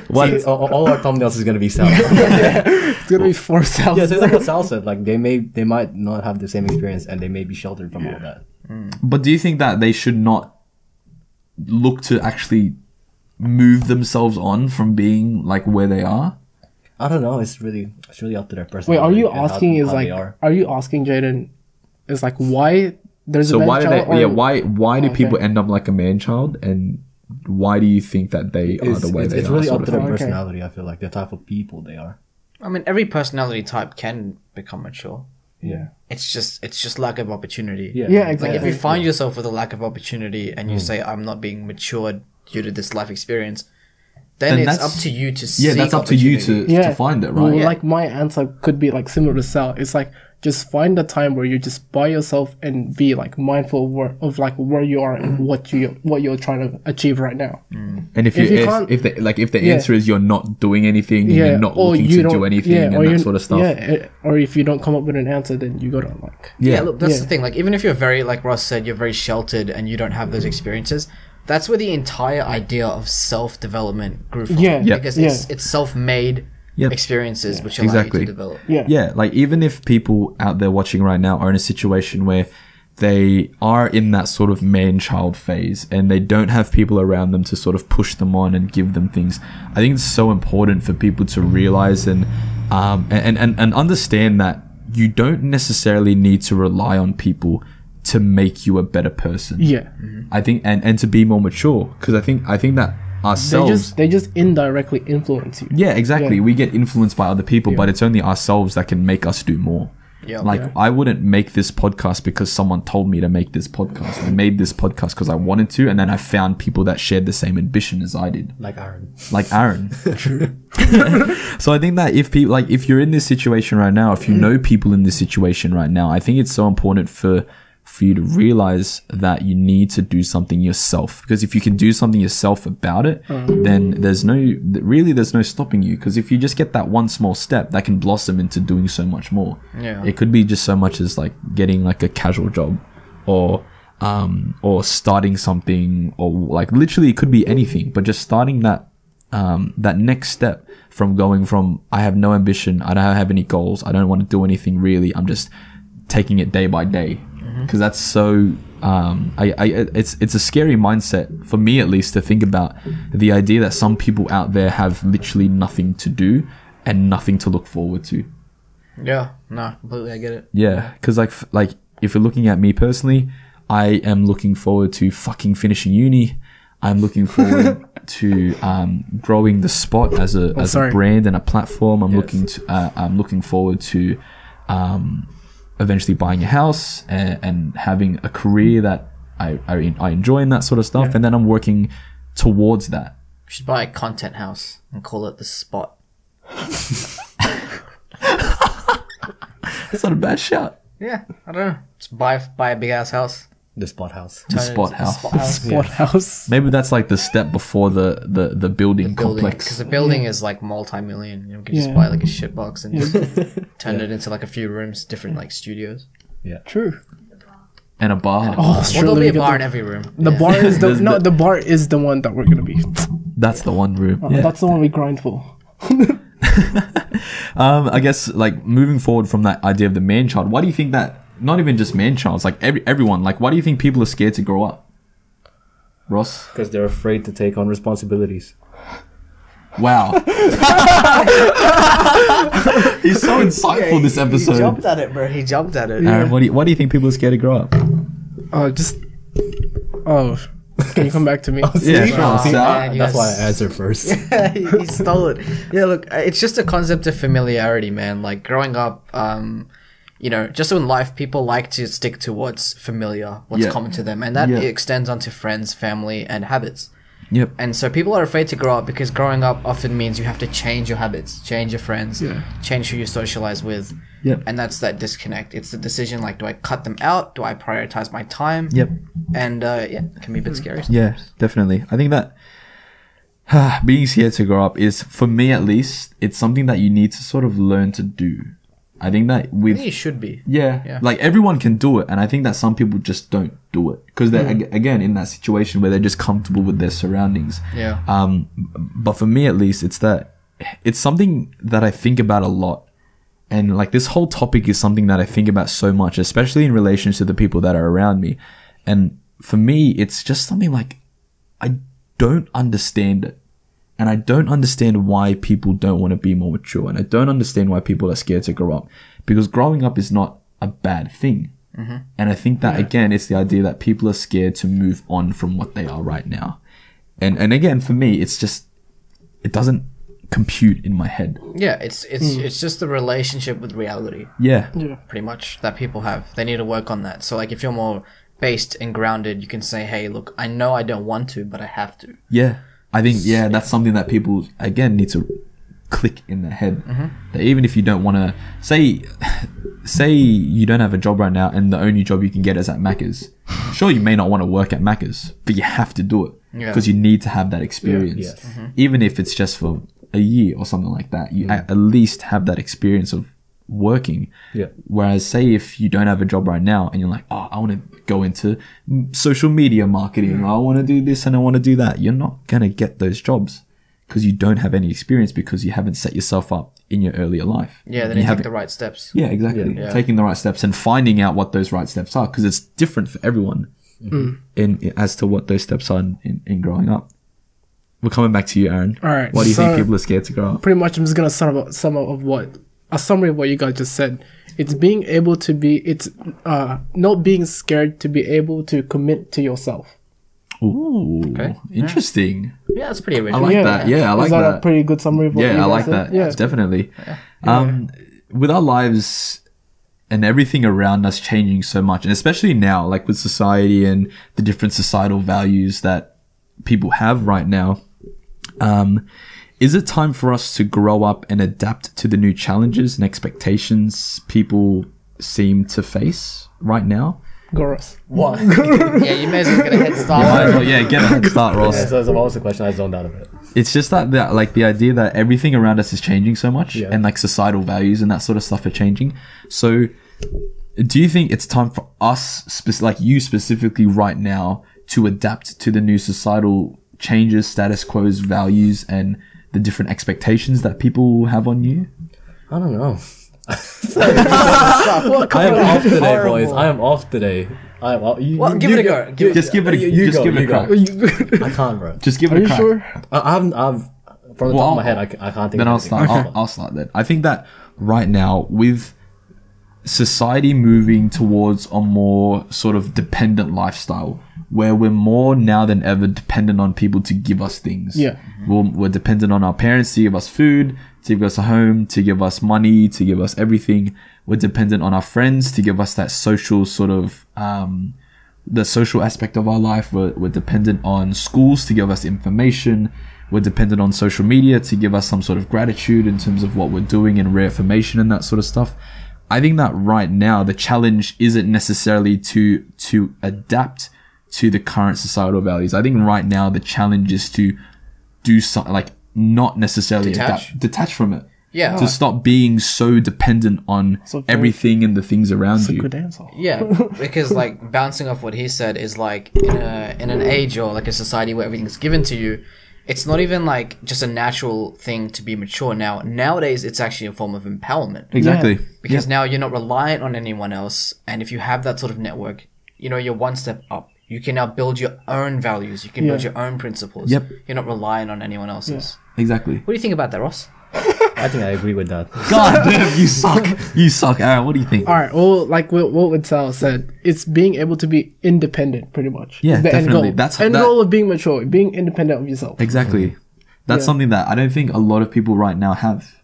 What? See, all our thumbnails is gonna be Sal. It's gonna be 4,000. Yeah, so it's like what Sal said. Like they might not have the same experience, and they may be sheltered from all that. But do you think that they should not look to actually move themselves on from being like where they are? I don't know. It's really up to their person. Wait, are you asking? Are you asking Jaden? Is like why there's a So man why do child? they? Yeah, or- why do Okay. people end up like a man child, and why do you think that they are the way they It's are? really sort up of to their thing? Okay. personality. I feel like the type of people they are. I mean, every personality type can become mature. Yeah. It's just lack of opportunity. Yeah. Yeah, Like exactly. if you find yourself with a lack of opportunity and you say I'm not being matured due to this life experience, then Then it's that's- up to you to Yeah, seek that's up to you opportunity. to find it, Well, right? like my answer could be like similar to Sal. It's like just find a time where you're just by yourself and be like mindful of like where you are and what you're trying to achieve right now. And if If you you can't- if the Yeah. answer is you're not doing anything, and you're not or looking you to do don't- anything yeah, and or that you're- sort of stuff. Yeah, or if you don't come up with an answer, then you gotta like. Yeah, look, that's Yeah. the thing. Like, even if you're very, like Ross said, you're very sheltered and you don't have those experiences, that's where the entire idea of self-development grew from. Yeah. Yeah. Because Yeah. it's self-made Yep. experiences which allow Exactly. you to develop. Yeah. Yeah, like even if people out there watching right now are in a situation where they are in that sort of man-child phase and they don't have people around them to sort of push them on and give them things, I think it's so important for people to realize and understand that you don't necessarily need to rely on people to make you a better person. Yeah. I think and to be more mature, because I think that ourselves They just indirectly influence you. yeah, exactly. Yeah. We get influenced by other people, Yeah. but it's only ourselves that can make us do more. Yeah. Like, Yeah. I wouldn't make this podcast because someone told me to make this podcast. I made this podcast because I wanted to, and then I found people that shared the same ambition as I did. Like Aron. Like Aron. So I think that if people, like, if you're in this situation right now, if you know people in this situation right now, I think it's so important for you to realize that you need to do something yourself, because if you can do something yourself about it, then there's no stopping you, because if you just get that one small step, that can blossom into doing so much more. Yeah. It could be just so much as like getting like a casual job, or starting something, or like literally it could be anything, but just starting that next step from going from I have no ambition, I don't have any goals, I don't want to do anything really, I'm just taking it day by day. Because that's so it's a scary mindset for me, at least, to think about the idea that some people out there have literally nothing to do and nothing to look forward to. Yeah. No, completely. I get it. Yeah, because like if you're looking at me personally, I am looking forward to fucking finishing uni. I'm looking forward to growing the Spot as a brand and a platform. I'm looking forward to eventually buying a house and having a career that I enjoy and that sort of stuff. Yeah. And then I'm working towards that. We should buy a content house and call it the Spot. That's not a bad shout. Yeah, I don't know. Just buy a big ass house. The Spot House. The Turn it Spot into house. Spot house. Sport house. Maybe that's like the step before the building Building, complex. because the building is like multi-million. You know, you can just Yeah. buy like a shit box and just turn it into like a few rooms, different like studios. True. And a bar. Oh, Well, surely there'll be we a get bar the- in every room. The Yeah. bar is There's the bar is the one that we're gonna be. That's the one room. Yeah. That's the one we grind for. I guess like moving forward from that idea of the man child, why do you think that, not even just man child, it's like everyone, like why do you think people are scared to grow up? Ross? Because they're afraid to take on responsibilities. Wow. He's so insightful this episode. He jumped at it, bro. He jumped at it. Aron, why do you think people are scared to grow up? Just. Oh. Can you come back to me? Yeah, sure. Oh, So, man, That's why I yes. answered first. He stole it. Yeah, look, it's just a concept of familiarity, man. Like growing up, just in life, people like to stick to what's familiar, what's Yeah. common to them, and that Yeah. extends onto friends, family, and habits. Yep. And so people are afraid to grow up because growing up often means you have to change your habits, change your friends, Yeah. change who you socialize with. Yep. And that's that disconnect. It's the decision like, do I cut them out? Do I prioritize my time? Yep. And it can be a bit scary. Yeah, definitely. I think that being scared to grow up is, for me at least, it's something that you need to sort of learn to do. I think that I with think you should be. yeah, like everyone can do it, and I think that some people just don't do it because they're again in that situation where they're just comfortable with their surroundings. Yeah. But for me at least, it's something that I think about a lot, and like this whole topic is something that I think about so much, especially in relation to the people that are around me. And for me, it's just something like I don't understand it. And I don't understand why people don't want to be more mature. And I don't understand why people are scared to grow up. Because growing up is not a bad thing. Mm-hmm. And I think that, again, it's the idea that people are scared to move on from what they are right now. And again, for me, it's just, it doesn't compute in my head. Yeah, it's just the relationship with reality, Yeah. pretty much, that people have. They need to work on that. So like if you're more based and grounded, you can say, hey, look, I know I don't want to, but I have to. Yeah. I think, that's something that people, again, need to click in their head. Mm-hmm. That even if you don't want to, say you don't have a job right now and the only job you can get is at Macca's. Sure, you may not want to work at Macca's, but you have to do it. Yeah. Because you need to have that experience. Yeah, yes. Mm-hmm. Even if it's just for a year or something like that, you at least have that experience of working. Yeah. Whereas say if you don't have a job right now and you're like, oh, I want to go into social media marketing, I want to do this and I want to do that, you're not going to get those jobs because you don't have any experience, because you haven't set yourself up in your earlier life. Yeah, then you you take haven't- the right steps. Yeah, exactly. Yeah. Taking the right steps and finding out what those right steps are, because it's different for everyone in as to what those steps are in growing up. We're coming back to you, Aaron. All right, Why do you so- think people are scared to grow up? Pretty much, I'm just gonna sum up a summary of what you guys just said. It's being able to not being scared to be able to commit to yourself. Ooh, Okay. interesting. Yeah, that's pretty I original. like that. Yeah, I like Is that that. a pretty good summary of what you Yeah, guys I like said? that. Yeah. Definitely. With our lives and everything around us changing so much, and especially now, like with society and the different societal values that people have right now, is it time for us to grow up and adapt to the new challenges and expectations people seem to face right now? Go Ross. What? Yeah, you may as well get a head start. Get a head start, Ross. Yeah, so what was the question? I zoned out of it. It's just that like the idea that everything around us is changing so much, Yeah. and like societal values and that sort of stuff are changing. So do you think it's time for us, like you specifically right now, to adapt to the new societal changes, status quo's, values, and the different expectations that people have on you? I don't know. I am off today, boys. I am off today. I am off. Well, give it a go. Just give it a crack. I can't, bro. Just give Are it a you crack. sure? I've from the top of my head, I can't think. Then of I'll anything. start. I'll start then. I think that right now, with society moving towards a more sort of dependent lifestyle, where we're more now than ever dependent on people to give us things. Yeah. We're dependent on our parents to give us food, to give us a home, to give us money, to give us everything. We're dependent on our friends to give us that social sort of, the social aspect of our life. We're dependent on schools to give us information. We're dependent on social media to give us some sort of gratitude in terms of what we're doing and reaffirmation and that sort of stuff. I think that right now the challenge isn't necessarily to adapt to the current societal values. I think right now the challenge is to do something, like not necessarily detach from it. Yeah. To stop being so dependent on So very- everything and the things around That's a you. good answer. Yeah, because like bouncing off what he said is like in an age or like a society where everything's given to you, it's not even like just a natural thing to be mature now. Nowadays, it's actually a form of empowerment. Exactly. Because now you're not reliant on anyone else, and if you have that sort of network, you're one step up. You can now build your own values. You can build your own principles. Yep. You're not relying on anyone else's. Exactly. What do you think about that, Ross? I think I agree with that. God damn, you suck. You suck, Aaron. What do you think? All right. Well, like what Sal said, it's being able to be independent, pretty much. Yeah, Is the definitely. End goal. That's end that- goal of being mature, being independent of yourself. Exactly. That's Yeah. something that I don't think a lot of people right now have.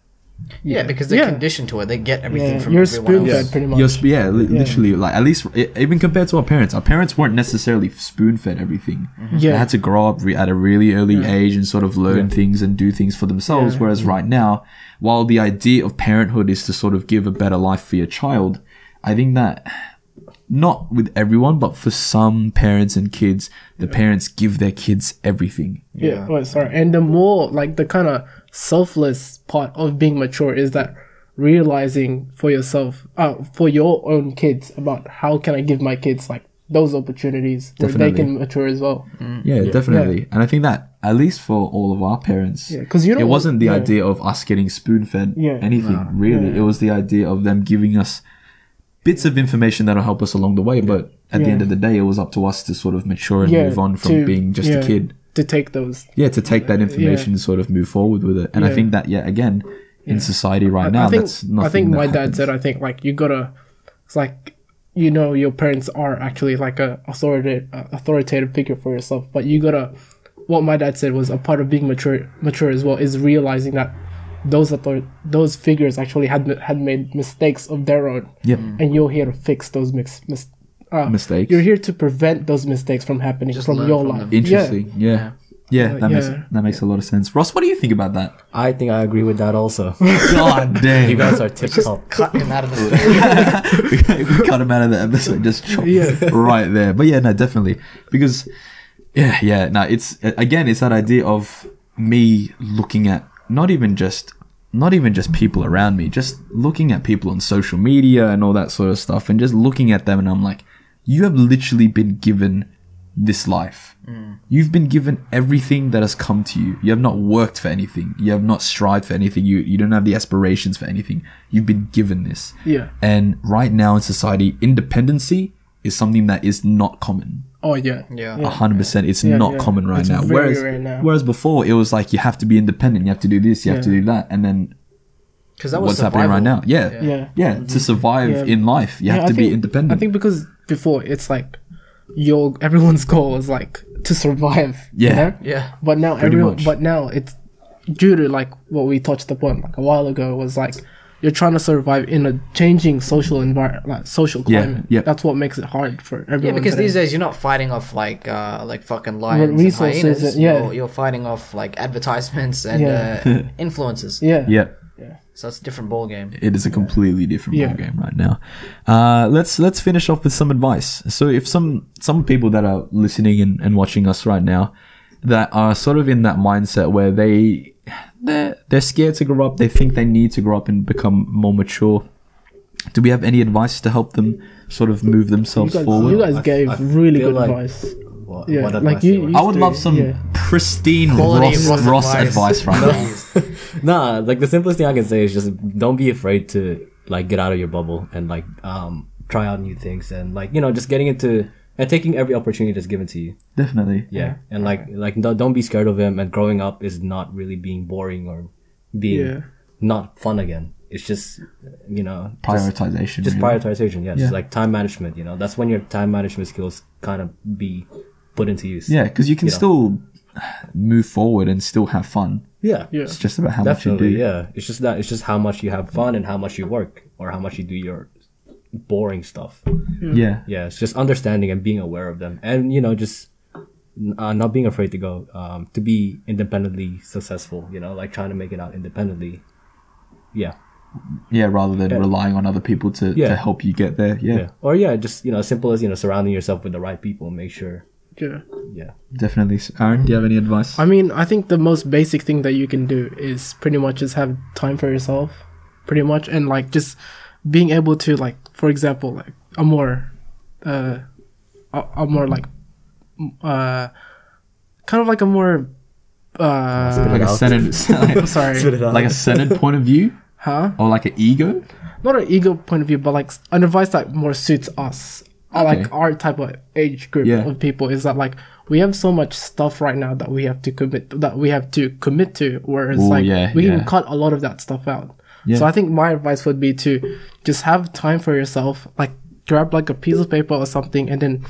Yeah, because they're Yeah. conditioned to it. They get everything Yeah, from you're everyone spoon else. fed, pretty much. Literally, like at least even compared to our parents weren't necessarily spoon fed everything. Yeah. They had to grow up at a really early age and sort of learn things and do things for themselves. Yeah. Whereas right now, while the idea of parenthood is to sort of give a better life for your child, I think that not with everyone, but for some parents and kids, the parents give their kids everything. Yeah. Oh, sorry. And the more like the kind of selfless part of being mature is that realizing for yourself, for your own kids, about how can I give my kids like those opportunities where they Definitely. can mature as well. Yeah, definitely. And I think that at least for all of our parents, Yeah, 'cause you it don't- wasn't the yeah. idea of us getting spoon fed Yeah. anything really. Yeah. It was the idea of them giving us bits of information that'll help us along the way. But at the Yeah. end of the day, it was up to us to sort of mature and Yeah, move on from to- being just a yeah. kid. To take those. Yeah, to take that information and sort of move forward with it. And I Yeah. think that, again, in society right now, I think, that's nothing I think that my dad happens. said, I think like you gotta, it's like, you know, your parents are actually like a authoritative figure for yourself, but you gotta, what my dad said was a part of being mature as well is realizing that those figures actually had made mistakes of their own. Yep. And you're here to fix those Mistakes. You're here to prevent those mistakes from happening Just from learn your from life. them. Interesting. Yeah. Yeah, Yeah. that makes a lot of sense. Ross, what do you think about that? I think I agree with that also. God damn. You guys are tip top. Cut him out of the we cut him out of the episode, just chop Yeah. right there. But yeah, no, definitely. Because, it's that idea of me looking at not even just people around me, just looking at people on social media and all that sort of stuff, and just looking at them, and I'm like, you have literally been given this life. You've been given everything that has come to you. You have not worked for anything. You have not strived for anything. You don't have the aspirations for anything. You've been given this. Yeah. And right now in society, independency is something that is not common. Oh yeah. Yeah. 100%. It's Yeah, not yeah. common right It's now. very Whereas, rare now. whereas before it was like you have to be independent. You have to do this. You have to Yeah. do that. And then Because that was what's happening right now? Yeah. Yeah. To survive Yeah. in life, you have Yeah, to I be think- independent. I think because before it's like everyone's goal is like to survive. Yeah. You know? Yeah. But now Pretty much. But now it's due to like what we touched upon like a while ago was like you're trying to survive in a changing social environment, like social Yeah, climate. yeah. That's what makes it hard for everyone. Yeah, because today. these days you're not fighting off like fucking lions and Resources, hyenas. yeah. You're fighting off like advertisements and Yeah. influences. yeah, yeah. So it's a different ball game. It is a completely different Yeah. ballgame right now. Let's finish off with some advice. So if some people that are listening and watching us right now that are sort of in that mindset where they're scared to grow up, they think they need to grow up and become more mature. Do we have any advice to help them sort of move themselves forward? you guys gave I really feel good like- advice. What, Yeah, what like advice you- do want? you- I would love some Yeah. pristine Quality Ross advice right now. Nah, like the simplest thing I can say is just don't be afraid to like get out of your bubble and like try out new things and like just getting into and taking every opportunity that's given to you. Definitely. Yeah, and like don't be scared of him. And growing up is not really being boring or being Yeah. not fun again. It's just Prioritization. just really. prioritization. Yeah, Yeah. just like time management. That's when your time management skills kind of be put into use. Yeah, because you can still move forward and still have fun. Yeah. Yeah. It's just about how Definitely, much you do. yeah. It's just how much you have fun and how much you work or how much you do your boring stuff. Yeah. Yeah, it's just understanding and being aware of them, and just not being afraid to go to be independently successful. Like trying to make it out independently. Yeah, Yeah, rather than relying on other people to help you get there. Yeah, yeah. Or just as simple as surrounding yourself with the right people. Make sure. Yeah. Yeah. definitely. Aaron, do you have any advice? I mean, I think the most basic thing that you can do is pretty much just have time for yourself, pretty much, and like just being able to like, for example, like a more like kind of like a more like a out. centered, sorry, like a centered point of view, huh? or like an ego. Not an ego point of view, but like an advice that more suits us, like our type of age group Yeah. of people is that like we have so much stuff right now that we have to commit to, whereas Ooh, like yeah, we yeah. can cut a lot of that stuff out. Yeah. So I think my advice would be to just have time for yourself, like grab like a piece of paper or something, and then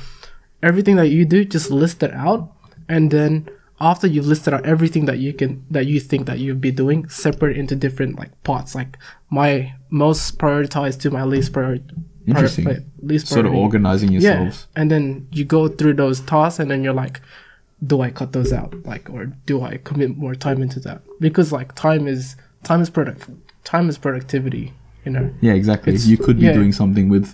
everything that you do, just list it out, and then after you've listed out everything that you think that you'll be doing, separate into different like parts, like my most prioritized to my least Interesting. least Sort of priority. organizing yourselves. Yeah, and then you go through those tasks, and then you're like, do I cut those out, like, or do I commit more time into that? Because like time is productivity, you know. Yeah, exactly. It's- You could be yeah. doing something with,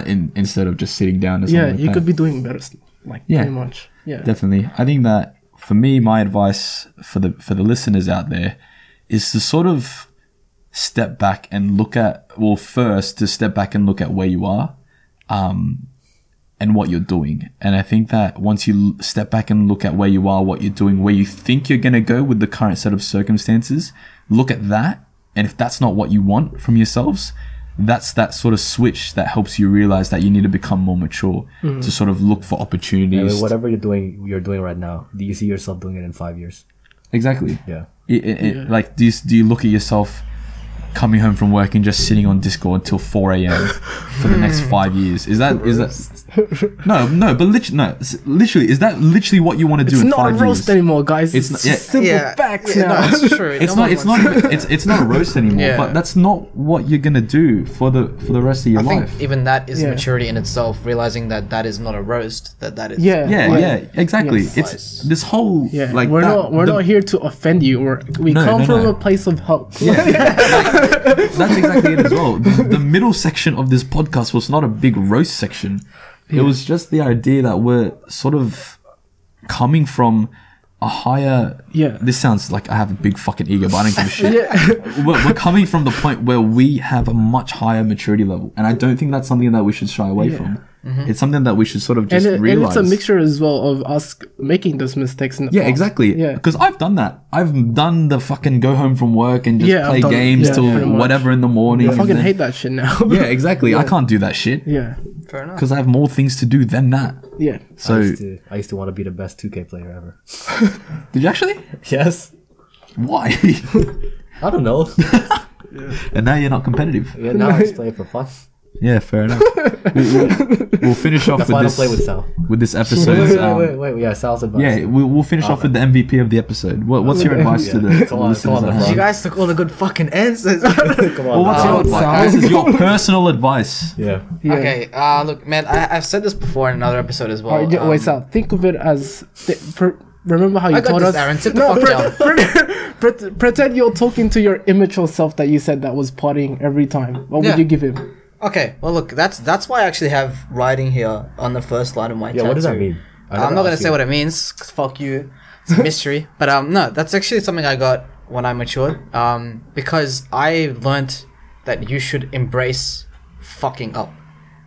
instead of just sitting down or something. Yeah, like you that. could be doing better, like Yeah. pretty much. Yeah, Definitely. I think that for me, my advice for the listeners out there is to sort of step back and look at, well, first to step back and look at where you are, and what you're doing. And I think that once you step back and look at where you are, what you're doing, where you think you're going to go with the current set of circumstances, look at that. And if that's not what you want from yourselves, that's that sort of switch that helps you realize that you need to become more mature to sort of look for opportunities. Yeah, whatever you're doing right now, do you see yourself doing it in 5 years? Exactly. Yeah. Like, do you look at yourself coming home from work and just sitting on Discord until 4 a.m. for the next 5 years? Is that literally, is that literally what you want to do it's in not 5 a roast years? anymore, guys. It's It's not- yeah. simple facts now. No, it's true. It's not a roast anymore, Yeah. but that's not what you're going to do for the rest of your I life. think even that is Yeah. maturity in itself, realizing that is not a roast, that is Yeah. Yeah, exactly. Yes. It's this whole Yeah, like we're that- not here to offend you. We No, come no, from no. a place of hope. That's exactly it as well. The middle section of this podcast was not a big roast section. It was just the idea that we're sort of coming from a higher. Yeah. This sounds like I have a big fucking ego, but I don't give a shit. Yeah. We're coming from the point where we have a much higher maturity level, and I don't think that's something that we should shy away from. It's something that we should sort of just and realize. it's a mixture as well of us making those mistakes in the Yeah, past. exactly. Yeah. Because I've done that. I've done the fucking go home from work and just Yeah, I've play done- games yeah, till pretty much. whatever in the morning. I and fucking then- hate that shit now. Yeah, exactly. I can't do that shit yeah. fair enough. because I have more things to do than that. Yeah. So, I used to want to be the best 2K player ever. did you actually? Yes. Why? I don't know. And now you're not competitive. Yeah, now I just play for fun. Yeah, fair enough. We'll finish off The with final this play with Sal. with this episode. Wait. Yeah, Sal's advice. Yeah, we'll finish off with the MVP of the episode. What's your advice to the Come on, listeners come on, at bro. home? You guys took all the good fucking answers. Come on. Well, what's your Sal. advice? This is your personal advice. Yeah. Yeah. Okay, look, man, I've said this before in another episode as well. Alright, wait, Sal. Think of it as remember how you I got told this, us. Aaron. Sit the fuck down. Pretend you're talking to your immature self that you said that was partying every time. What Yeah. would you give him? Okay, well, look, that's why I actually have writing here on the first line of my Yeah, what does that tattoo. mean? I'm not gonna say what it means, 'cause fuck you. It's a mystery. But no, that's actually something I got when I matured. Because I learnt that you should embrace fucking up.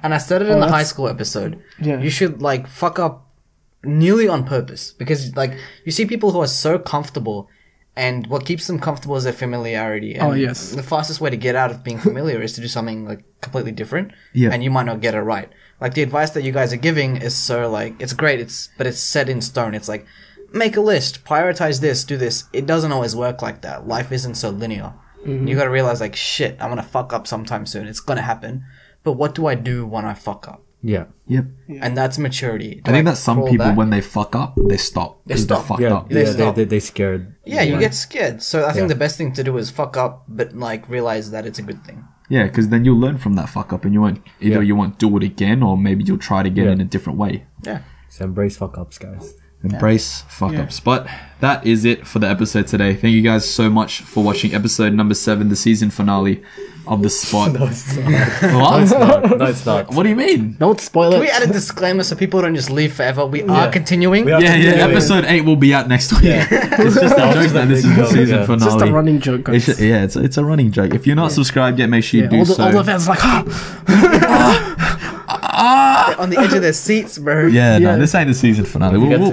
And I started in the high school episode. Yeah. You should like fuck up nearly on purpose. Because like you see people who are so comfortable, and what keeps them comfortable is their familiarity. And Oh, yes. the fastest way to get out of being familiar is to do something like completely different. Yeah. And you might not get it right. Like the advice that you guys are giving is so like it's great, but it's set in stone. It's like make a list, prioritize this, do this. It doesn't always work like that. Life isn't so linear. You gotta realize like shit, I'm gonna fuck up sometime soon. It's gonna happen. But what do I do when I fuck up? Yeah. Yep. And that's maturity. I think that some crawl people, back? when they fuck up, they stop. They 'cause they're stop. fucked Yeah. up. They stop. They scared. Yeah, you get scared. So I think Yeah. the best thing to do is fuck up, but like realize that it's a good thing. Yeah, because then you'll learn from that fuck up, and you won't you won't do it again, or maybe you'll try it again Yeah. in a different way. Yeah. So embrace fuck ups, guys. Embrace fuck ups. But that is it for the episode today. Thank you guys so much for watching episode number 7, the season finale of The Spot. No, it's not. What? No, it's not. What do you mean? Don't spoil Can it. we add a disclaimer so people don't just leave forever? We are continuing. We are- Yeah, Yeah. episode 8 will be out next week. It's just a joke that this is the season Yeah. finale. Just a running joke, guys. It's a running joke. If you're not subscribed yet, make sure you Yeah, do all so. the fans like, on the edge of their seats, bro. Yeah, Yeah. no, this ain't the season finale. We We'll, get we'll,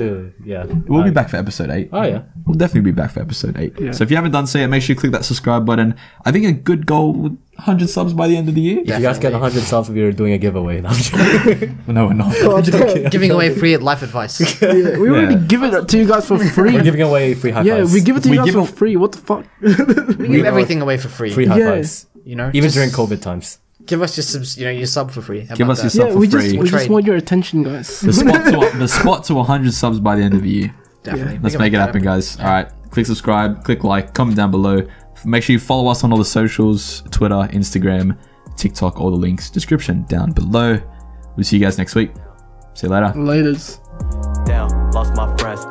to, we'll be back for episode 8. Oh yeah. We'll definitely be back for episode 8. Yeah. So if you haven't done so yet, make sure you click that subscribe button. I think a good goal would 100 subs by the end of the year. If you guys get 100 subs, we're doing a giveaway. No, I'm joking. No, we're not. Giving away free life advice. We already give it to you guys for free. We're giving away free high Yeah, fives. we give it to you We guys give for it- free. What the fuck? We give everything away for free. free high Yeah. fives. You know, Even Just during COVID times. give us your sub for free. How Give about us that? your sub Yeah, for we free. just Trade. want your attention, guys. The spot to 100 subs by the end of the year. Definitely. Let's make it happen, guys. All right. Click subscribe, click like, comment down below. Make sure you follow us on all the socials, Twitter, Instagram, TikTok, all the links, description down below. We'll see you guys next week. See you later. Laters. Down, lost my friends,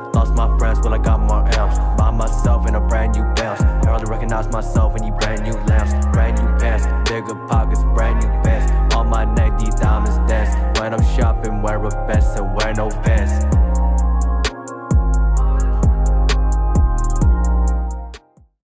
well I got more M's. By myself in a brand new bounce. Hardly recognize myself in these brand new lamps. Brand new pants, bigger pockets, brand new bands. On my neck, these diamonds dance. When I'm shopping, wear a vest and wear no vest.